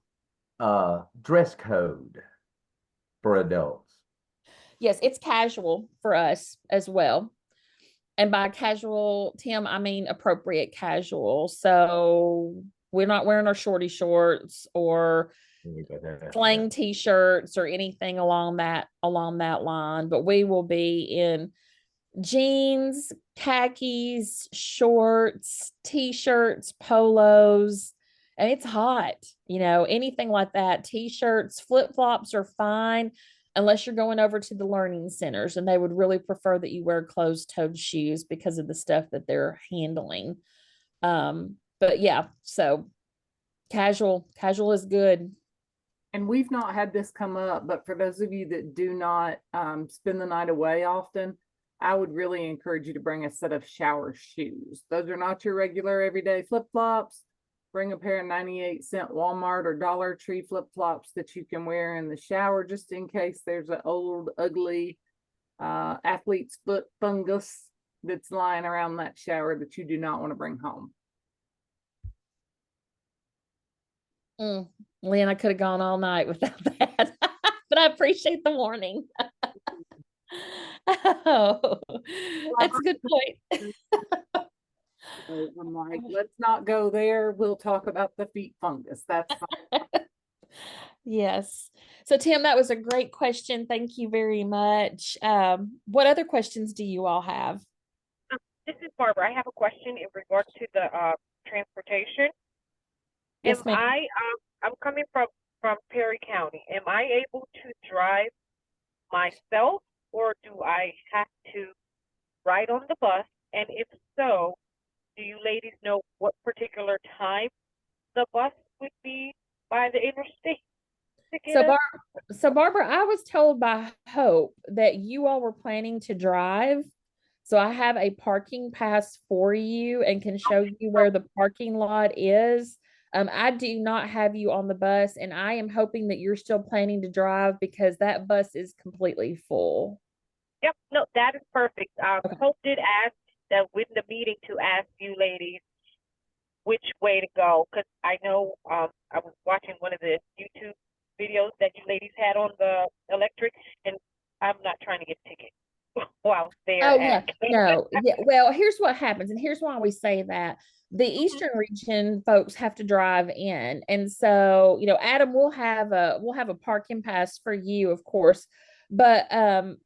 Dress code for adults. Yes, it's casual for us as well. And by casual, Tim, I mean appropriate casual. So we're not wearing our shorty shorts or slang t-shirts or anything along that line, but we will be in jeans, khakis, shorts, t-shirts, polos, and it's hot, anything like that. T-shirts, flip-flops are fine unless you're going over to the learning centers, and they would really prefer that you wear closed-toed shoes because of the stuff that they're handling. But yeah, so casual is good. And we've not had this come up, but for those of you that do not spend the night away often, I would really encourage you to bring a set of shower shoes. Those are not your regular everyday flip-flops. Bring a pair of 98-cent Walmart or Dollar Tree flip-flops that you can wear in the shower, just in case there's an old, ugly athlete's foot fungus that's lying around that shower that you do not want to bring home. Lynn, I could have gone all night without that, but I appreciate the warning. Oh, that's a good point. So I'm like, let's not go there. We'll talk about the feet fungus. That's fine. Yes. So Tim, that was a great question. Thank you very much. What other questions do you all have? This is Barbara. I have a question in regards to the transportation. Yes, ma'am. I'm coming from Perry County. Am I able to drive myself, or do I have to ride on the bus? And if so, do you ladies know what particular time the bus would be by the interstate? So Barbara, I was told by Hope that you all were planning to drive. So I have a parking pass for you and can show you where the parking lot is. I do not have you on the bus, and I am hoping that you're still planning to drive because that bus is completely full. Yep, no, that is perfect. Okay. Hope did ask that with the meeting to ask you ladies which way to go, because I know I was watching one of the YouTube videos that you ladies had on the electric, and I'm not trying to get a ticket while there. Oh, yeah, no, yeah. Well, here's what happens, and here's why we say that. The Eastern region folks have to drive in. And so, Adam, we'll have a parking pass for you, of course, but I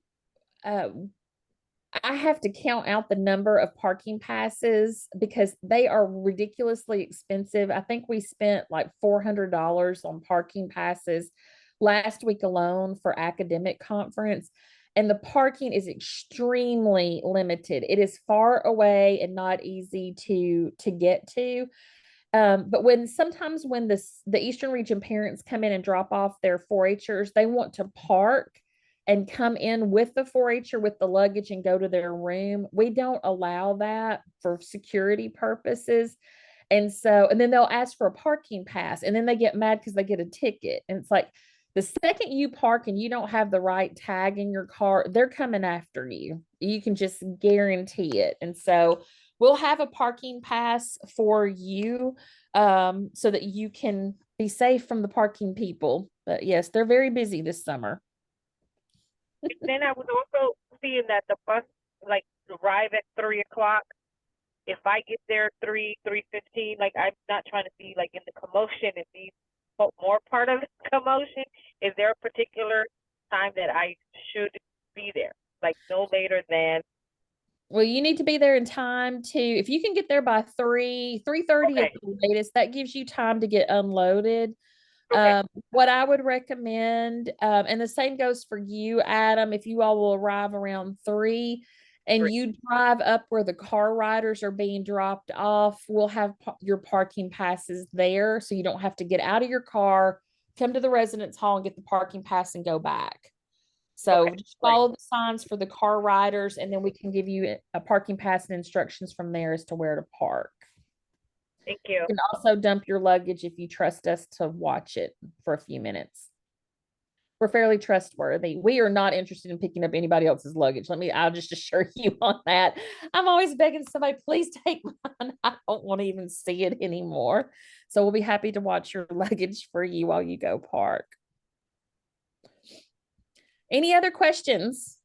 have to count out the number of parking passes because they are ridiculously expensive. I think we spent like $400 on parking passes last week alone for academic conference. And the parking is extremely limited. It is far away and not easy to get to. But sometimes when the Eastern region parents come in and drop off their 4-Hers, they want to park and come in with the 4-Her with the luggage and go to their room. We don't allow that for security purposes. And then they'll ask for a parking pass, and then they get mad because they get a ticket. And it's like, the second you park and you don't have the right tag in your car, they're coming after you. You can just guarantee it. And so we'll have a parking pass for you so that you can be safe from the parking people. But yes, they're very busy this summer. Then I was also seeing that the bus arrive at 3 o'clock. if I get there 3:15, like I'm not trying to be like in the commotion and be more part of the commotion. Is there a particular time that I should be there? Like no later than, Well, you need to be there in time to, if you can get there by 3:30 at okay, the latest, that gives you time to get unloaded. okay, What I would recommend, and the same goes for you, Adam, if you all will arrive around 3 and 3. you drive up where the car riders are being dropped off, we'll have your parking passes there. So you don't have to get out of your car, come to the residence hall and get the parking pass and go back. So Okay, just great. follow the signs for the car riders, and then we can give you a parking pass and instructions from there as to where to park. Thank you. You can also dump your luggage if you trust us to watch it for a few minutes. We're fairly trustworthy. We are not interested in picking up anybody else's luggage. I'll just assure you on that. I'm always begging somebody, please take mine. I don't want to even see it anymore. So we'll be happy to watch your luggage for you while you go park. Any other questions?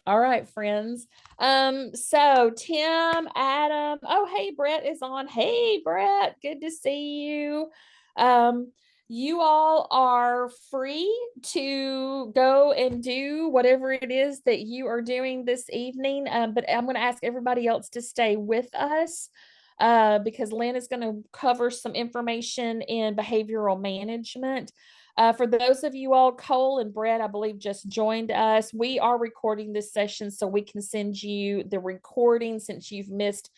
All right, friends. So Tim, Adam, oh, hey, Brett is on. Hey, Brett, good to see you. You all are free to go and do whatever it is that you are doing this evening. But I'm going to ask everybody else to stay with us because Lynn is going to cover some information in behavioral management. For those of you all, Cole and Brett, I believe, just joined us. We are recording this session so we can send you the recording since you've missed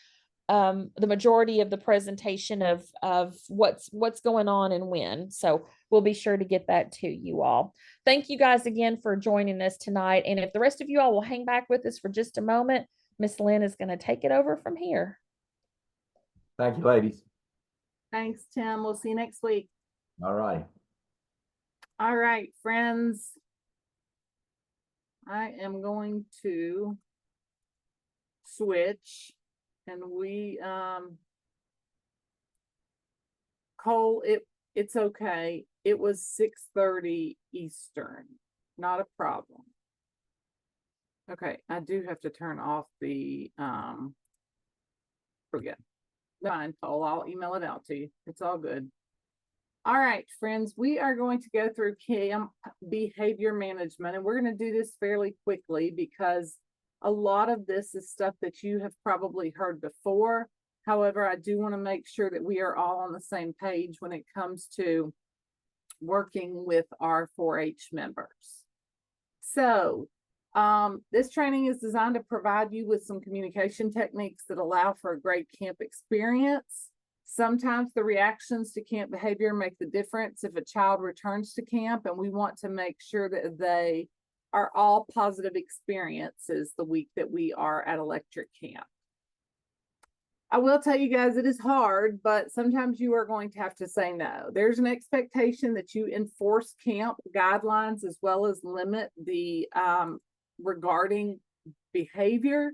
the majority of the presentation of what's going on and when. So we'll be sure to get that to you all. Thank you guys again for joining us tonight. And if the rest of you all will hang back with us for just a moment, Miss Lynn is going to take it over from here. Thank you, ladies. Thanks, Tim. We'll see you next week. All right. All right, friends. I am going to switch and we Cole, it's okay. It was 6:30 Eastern. Not a problem. Okay, I do have to turn off the forget. Fine, Cole, I'll email it out to you. It's all good. All right, friends, we are going to go through CAMP behavior management, and we're going to do this fairly quickly because a lot of this is stuff that you have probably heard before. However, I do want to make sure that we are all on the same page when it comes to working with our 4-H members. So, this training is designed to provide you with some communication techniques that allow for a great camp experience. Sometimes the reactions to camp behavior make the difference if a child returns to camp, and we want to make sure that they are all positive experiences the week that we are at Electric Camp. I will tell you guys, it is hard, but sometimes you are going to have to say no. There's an expectation that you enforce camp guidelines as well as limit the regarding behavior.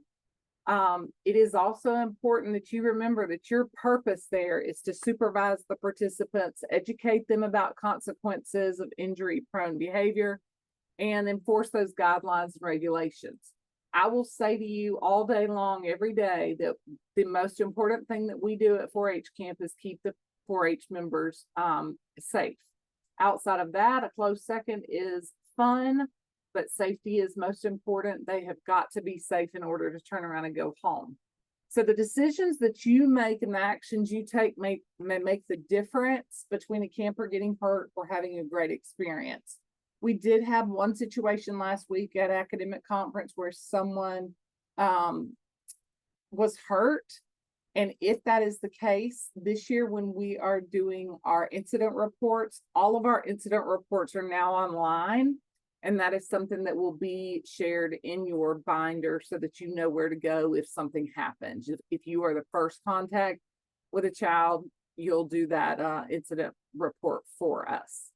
It is also important that you remember that your purpose there is to supervise the participants, educate them about consequences of injury-prone behavior, and enforce those guidelines and regulations. I will say to you all day long, every day, that the most important thing that we do at 4-H camp is keep the 4-H members safe. Outside of that, a close second is fun, but safety is most important. They have got to be safe in order to turn around and go home. So the decisions that you make and the actions you take may make the difference between a camper getting hurt or having a great experience. We did have one situation last week at academic conference where someone was hurt. And if that is the case, this year when we are doing our incident reports, all of our incident reports are now online. And that is something that will be shared in your binder so that you know where to go if something happens. If you are the first contact with a child, you'll do that incident report for us.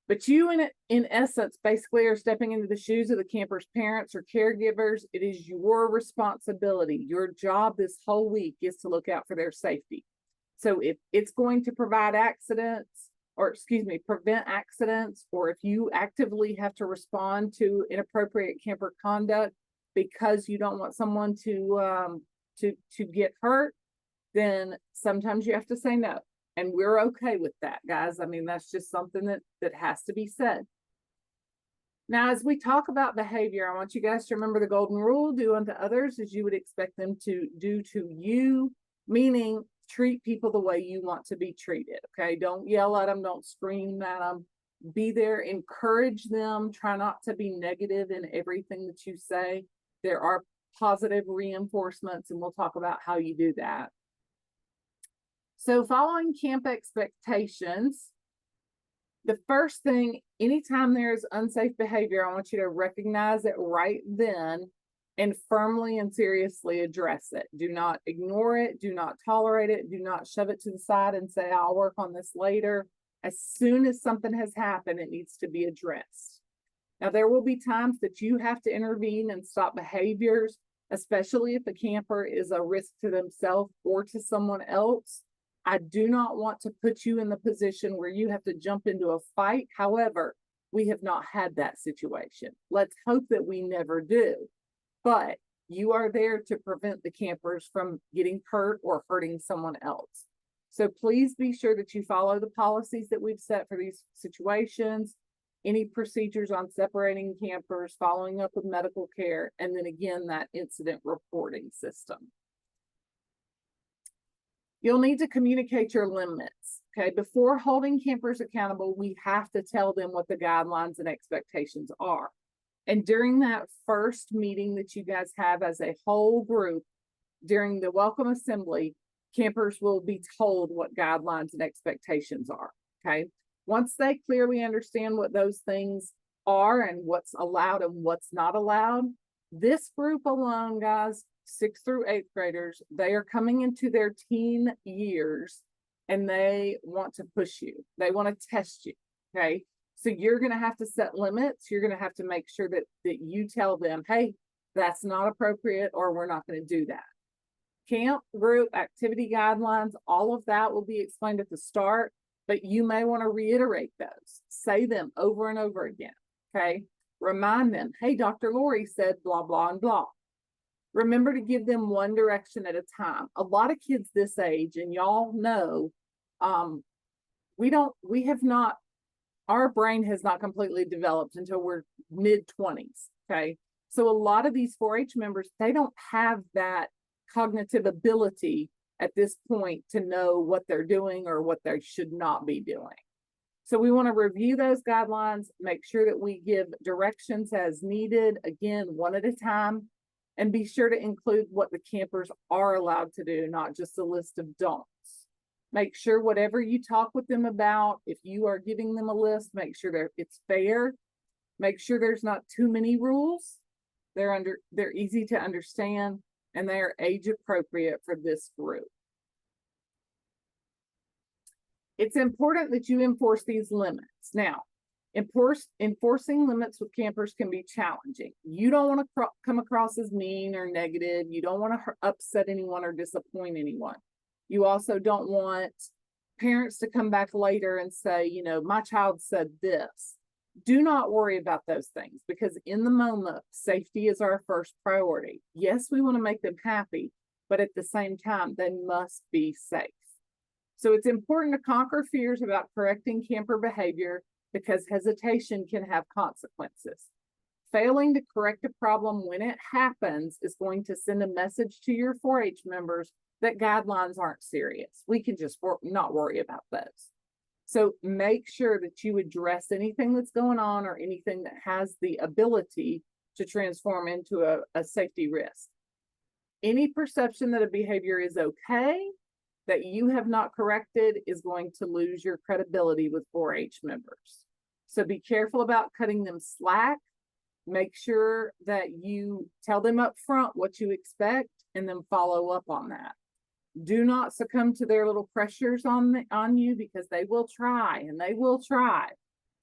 But you, in essence, basically are stepping into the shoes of the camper's parents or caregivers. It is your responsibility. Your job this whole week is to look out for their safety. So if it's going to prevent accidents, or if you actively have to respond to inappropriate camper conduct, because you don't want someone to get hurt, then sometimes you have to say no. And we're okay with that, guys. I mean, that's just something that has to be said. Now, as we talk about behavior, I want you guys to remember the golden rule: do unto others as you would expect them to do to you, meaning treat people the way you want to be treated. Okay. Don't yell at them. Don't scream at them. Be there, encourage them. Try not to be negative in everything that you say. There are positive reinforcements, and we'll talk about how you do that. So following camp expectations, the first thing, anytime there's unsafe behavior, I want you to recognize it right then and firmly and seriously address it. Do not ignore it. Do not tolerate it. Do not shove it to the side and say, I'll work on this later. As soon as something has happened, it needs to be addressed. Now, there will be times that you have to intervene and stop behaviors, especially if a camper is a risk to themselves or to someone else. I do not want to put you in the position where you have to jump into a fight. However, we have not had that situation. Let's hope that we never do. But you are there to prevent the campers from getting hurt or hurting someone else. So please be sure that you follow the policies that we've set for these situations, any procedures on separating campers, following up with medical care, and then again, that incident reporting system. You'll need to communicate your limits. Okay, before holding campers accountable, we have to tell them what the guidelines and expectations are. And during that first meeting that you guys have as a whole group, during the welcome assembly, campers will be told what guidelines and expectations are. Okay, once they clearly understand what those things are and what's allowed and what's not allowed, this group alone, guys, 6th through 8th graders, they are coming into their teen years and they want to push you. They want to test you. Okay. So you're going to have to set limits. You're going to have to make sure that you tell them, hey, that's not appropriate, or we're not going to do that. Camp, group, activity guidelines, all of that will be explained at the start, but you may want to reiterate those. Say them over and over again. Okay. Remind them, hey, Dr. Lori said blah, blah, and blah. Remember to give them one direction at a time. A lot of kids this age, and y'all know, our brain has not completely developed until we're mid-20s. Okay. So a lot of these 4-H members, they don't have that cognitive ability at this point to know what they're doing or what they should not be doing. So we want to review those guidelines, make sure that we give directions as needed, again, one at a time, and be sure to include what the campers are allowed to do, not just a list of don'ts. Make sure whatever you talk with them about, if you are giving them a list, make sure it's fair. Make sure there's not too many rules. They're easy to understand, and they are age appropriate for this group. It's important that you enforce these limits. Now, enforcing limits with campers can be challenging. You don't want to come across as mean or negative. You don't want to upset anyone or disappoint anyone. You also don't want parents to come back later and say, you know, my child said this. Do not worry about those things, because in the moment, safety is our first priority. Yes, we want to make them happy, but at the same time, they must be safe. So it's important to conquer fears about correcting camper behavior, because hesitation can have consequences. Failing to correct a problem when it happens is going to send a message to your 4-H members that guidelines aren't serious. We can just not worry about those. So make sure that you address anything that's going on or anything that has the ability to transform into a safety risk. Any perception that a behavior is okay that you have not corrected is going to lose your credibility with 4-H members. So be careful about cutting them slack. Make sure that you tell them up front what you expect and then follow up on that. Do not succumb to their little pressures on you, because they will try,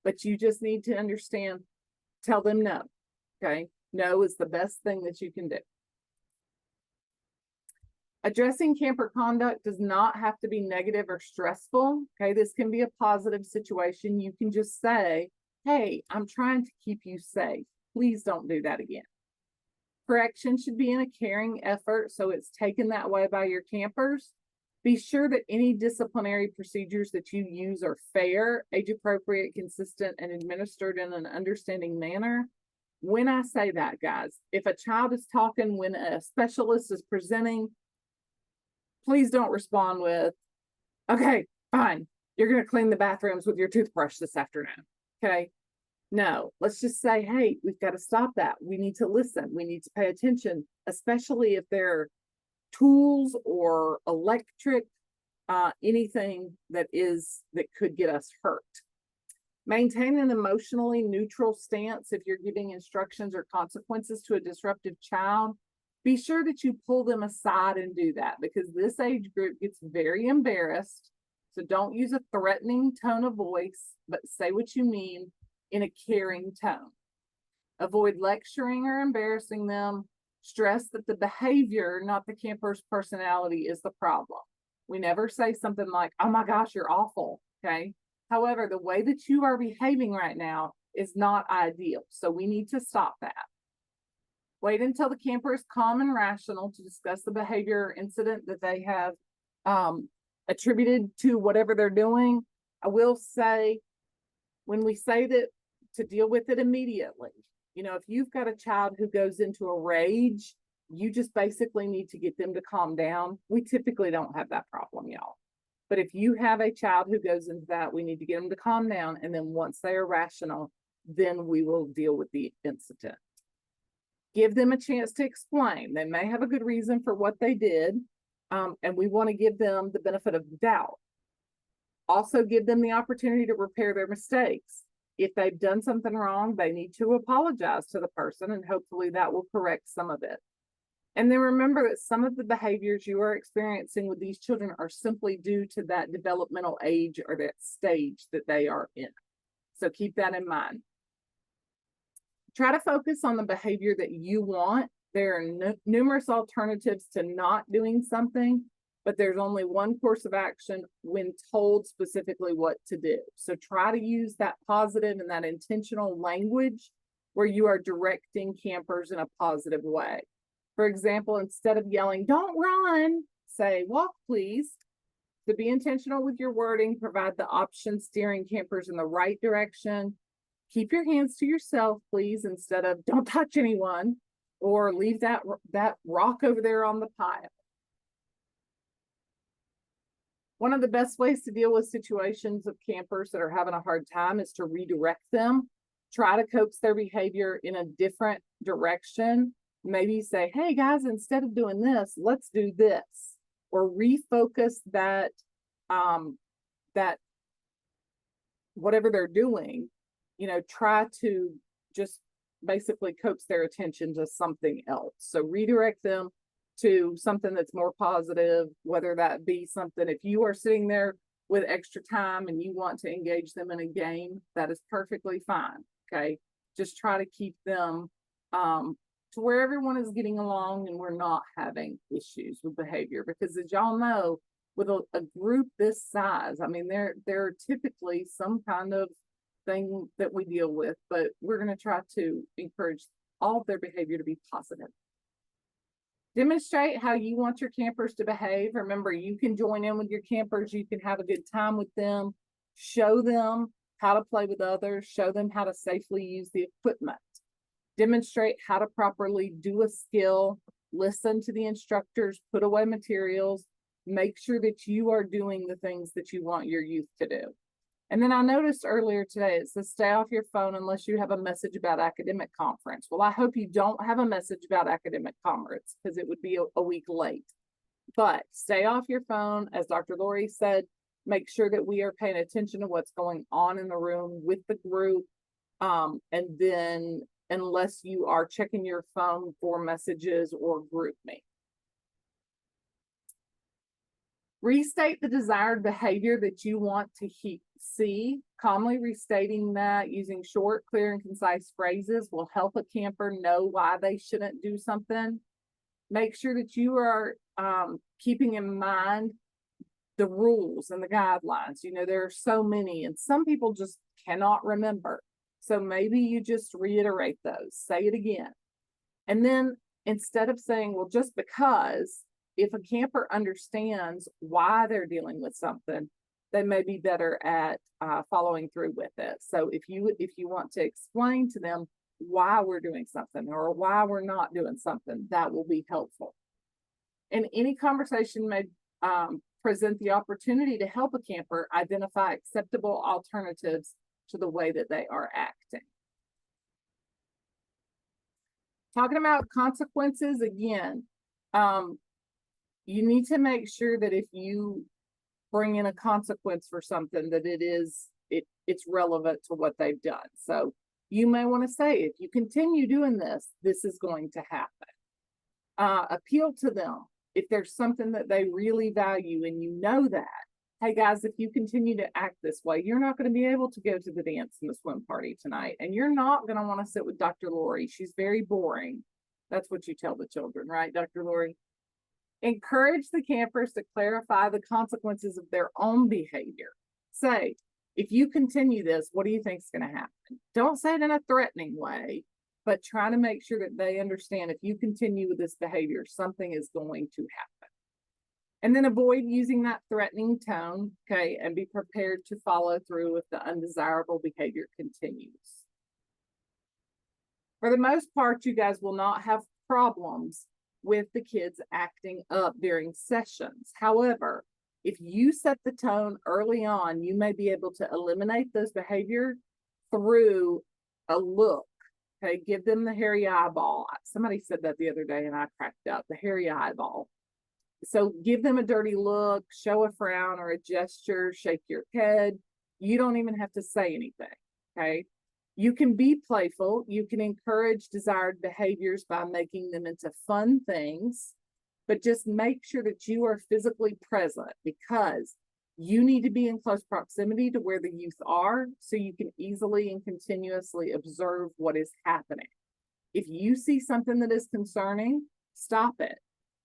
but you just need to understand, tell them no. Okay. No is the best thing that you can do. Addressing camper conduct does not have to be negative or stressful. Okay. This can be a positive situation. You can just say, hey, I'm trying to keep you safe. Please don't do that again. Correction should be in a caring effort, so it's taken that way by your campers. Be sure that any disciplinary procedures that you use are fair, age appropriate, consistent, and administered in an understanding manner. When I say that, guys, if a child is talking when a specialist is presenting, please don't respond with, okay, fine, you're going to clean the bathrooms with your toothbrush this afternoon. Okay. No, let's just say, hey, we've got to stop that. We need to listen. We need to pay attention, especially if they're tools or electric, anything that could get us hurt. Maintain an emotionally neutral stance if you're giving instructions or consequences to a disruptive child. Be sure that you pull them aside and do that, because this age group gets very embarrassed. So don't use a threatening tone of voice, but say what you mean in a caring tone. Avoid lecturing or embarrassing them. Stress that the behavior, not the camper's personality, is the problem. We never say something like, oh my gosh, you're awful. Okay. However, the way that you are behaving right now is not ideal. So we need to stop that. Wait until the camper is calm and rational to discuss the behavior or incident that they have attributed to whatever they're doing. I will say, when we say that, to deal with it immediately. You know, if you've got a child who goes into a rage, you just basically need to get them to calm down. We typically don't have that problem, y'all. But if you have a child who goes into that, we need to get them to calm down. And then once they are rational, then we will deal with the incident. Give them a chance to explain. They may have a good reason for what they did. And we want to give them the benefit of the doubt. Also give them the opportunity to repair their mistakes. If they've done something wrong, they need to apologize to the person, and hopefully that will correct some of it. And then remember that some of the behaviors you are experiencing with these children are simply due to that developmental age or that stage that they are in. So keep that in mind. Try to focus on the behavior that you want. There are numerous alternatives to not doing something, but there's only one course of action when told specifically what to do. So try to use that positive and that intentional language where you are directing campers in a positive way. For example, instead of yelling, don't run, say, walk, please. To be intentional with your wording, provide the option steering campers in the right direction. Keep your hands to yourself, please, instead of don't touch anyone, or leave that rock over there on the pile. One of the best ways to deal with situations of campers that are having a hard time is to redirect them. Try to coax their behavior in a different direction. Maybe say, hey guys, instead of doing this, let's do this. Or refocus that whatever they're doing, try to just basically coax their attention to something else. So redirect them to something that's more positive, whether that be something, if you are sitting there with extra time and you want to engage them in a game, that is perfectly fine. Okay. Just try to keep them to where everyone is getting along and we're not having issues with behavior, because as y'all know, with a group this size, I mean, there are typically some kind of thing that we deal with, but we're going to try to encourage all of their behavior to be positive. Demonstrate how you want your campers to behave. Remember, you can join in with your campers. You can have a good time with them. Show them how to play with others. Show them how to safely use the equipment. Demonstrate how to properly do a skill. Listen to the instructors. Put away materials. Make sure that you are doing the things that you want your youth to do. And then I noticed earlier today, it says stay off your phone unless you have a message about academic conference. Well, I hope you don't have a message about academic conference, because it would be a week late. But stay off your phone. As Dr. Lori said, make sure that we are paying attention to what's going on in the room with the group. And then unless you are checking your phone for messages or group me. Restate the desired behavior that you want to see. Calmly restating that using short, clear, and concise phrases will help a camper know why they shouldn't do something. Make sure that you are keeping in mind the rules and the guidelines. There are so many, and some people just cannot remember. So maybe you just reiterate those, say it again. And then instead of saying, well, just because, if a camper understands why they're dealing with something, they may be better at following through with it. So if you want to explain to them why we're doing something or why we're not doing something, that will be helpful. And any conversation may present the opportunity to help a camper identify acceptable alternatives to the way that they are acting. Talking about consequences again, you need to make sure that if you bring in a consequence for something, that it's relevant to what they've done. So you may want to say, if you continue doing this, this is going to happen. Appeal to them if there's something that they really value and you know that. Hey guys, if you continue to act this way, you're not going to be able to go to the dance and the swim party tonight. And you're not going to want to sit with Dr. Lori. She's very boring. That's what you tell the children, right, Dr. Lori? Encourage the campers to clarify the consequences of their own behavior. Say, if you continue this, what do you think is going to happen? Don't say it in a threatening way, but try to make sure that they understand if you continue with this behavior, something is going to happen. And then avoid using that threatening tone, okay, and be prepared to follow through if the undesirable behavior continues. For the most part, you guys will not have problems with the kids acting up during sessions. However, if you set the tone early on, you may be able to eliminate those behavior through a look. Okay, give them the hairy eyeball. Somebody said that the other day and I cracked up, the hairy eyeball. So give them a dirty look, show a frown or a gesture, shake your head. You don't even have to say anything, okay? You can be playful. You can encourage desired behaviors by making them into fun things, but just make sure that you are physically present, because you need to be in close proximity to where the youth are so you can easily and continuously observe what is happening. If you see something that is concerning, stop it.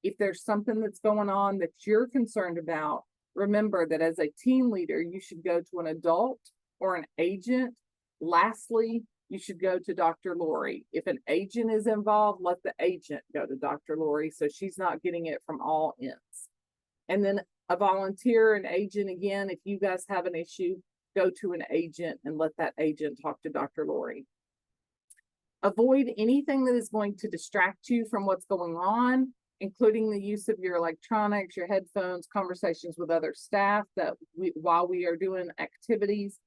If there's something that's going on that you're concerned about, remember that as a team leader, you should go to an adult or an agent. Lastly, you should go to Dr. Lori. If an agent is involved, let the agent go to Dr. Lori so she's not getting it from all ends. And then a volunteer, an agent, again, if you guys have an issue, go to an agent and let that agent talk to Dr. Lori. Avoid anything that is going to distract you from what's going on, including the use of your electronics, your headphones, conversations with other staff while we are doing activities.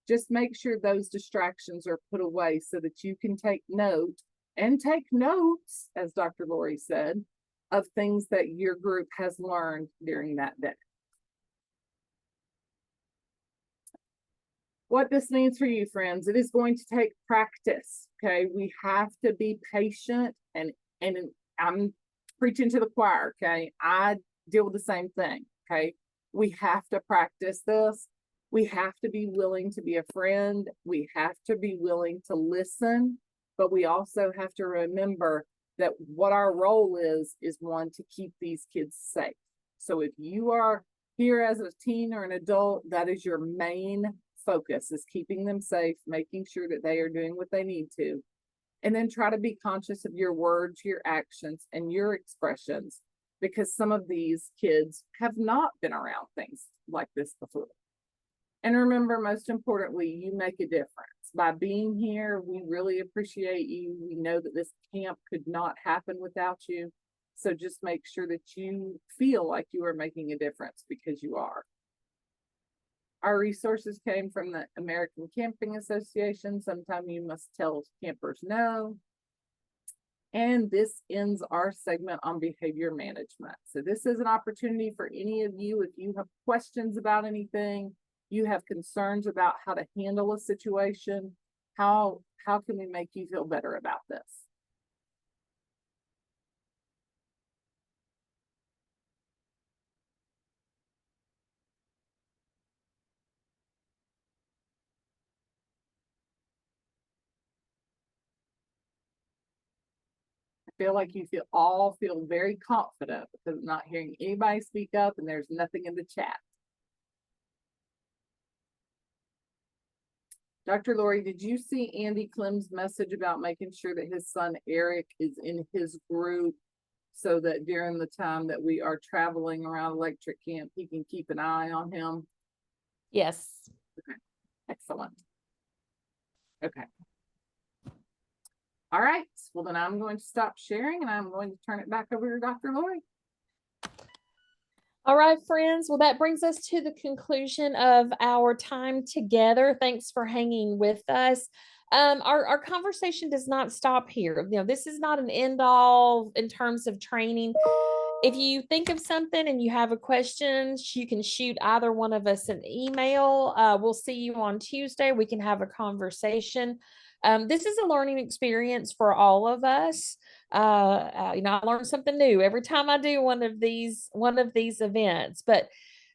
Just make sure those distractions are put away so that you can take note and take notes, as Dr. Lori said, of things that your group has learned during that day. What this means for you, friends, it is going to take practice, okay? We have to be patient, and I'm preaching to the choir, okay? I deal with the same thing, okay? We have to practice this. We have to be willing to be a friend. We have to be willing to listen, but we also have to remember that what our role is one to keep these kids safe. So if you are here as a teen or an adult, that is your main focus, is keeping them safe, making sure that they are doing what they need to. And then try to be conscious of your words, your actions, and your expressions, because some of these kids have not been around things like this before. And remember, most importantly, you make a difference. By being here, we really appreciate you. We know that this camp could not happen without you. So just make sure that you feel like you are making a difference, because you are. Our resources came from the American Camping Association. Sometime you must tell campers no. And this ends our segment on behavior management. So this is an opportunity for any of you, if you have questions about anything, you have concerns about how to handle a situation, how can we make you feel better about this? I feel like you all feel very confident because I'm not hearing anybody speak up and there's nothing in the chat. Dr. Lori, did you see Andy Clem's message about making sure that his son Eric is in his group so that during the time that we are traveling around electric camp, he can keep an eye on him? Yes. Excellent. Okay. All right, well then I'm going to stop sharing and I'm going to turn it back over to Dr. Lori. All right, friends. Well, that brings us to the conclusion of our time together. Thanks for hanging with us. Our conversation does not stop here. You know, this is not an end all in terms of training. If you think of something and you have a question, you can shoot either one of us an email. We'll see you on Tuesday. We can have a conversation. This is a learning experience for all of us. You know, I learn something new every time I do one of these events, but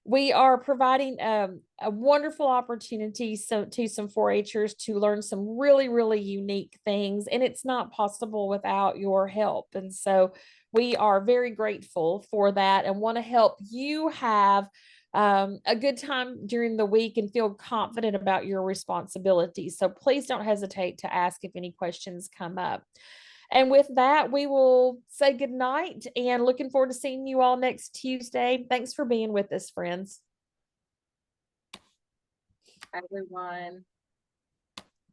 we are providing a wonderful opportunity to some 4-Hers to learn some really, really unique things, and it's not possible without your help. And so we are very grateful for that and want to help you have a good time during the week and feel confident about your responsibilities. So please don't hesitate to ask if any questions come up. And with that, we will say good night and looking forward to seeing you all next Tuesday. Thanks for being with us, friends. Everyone.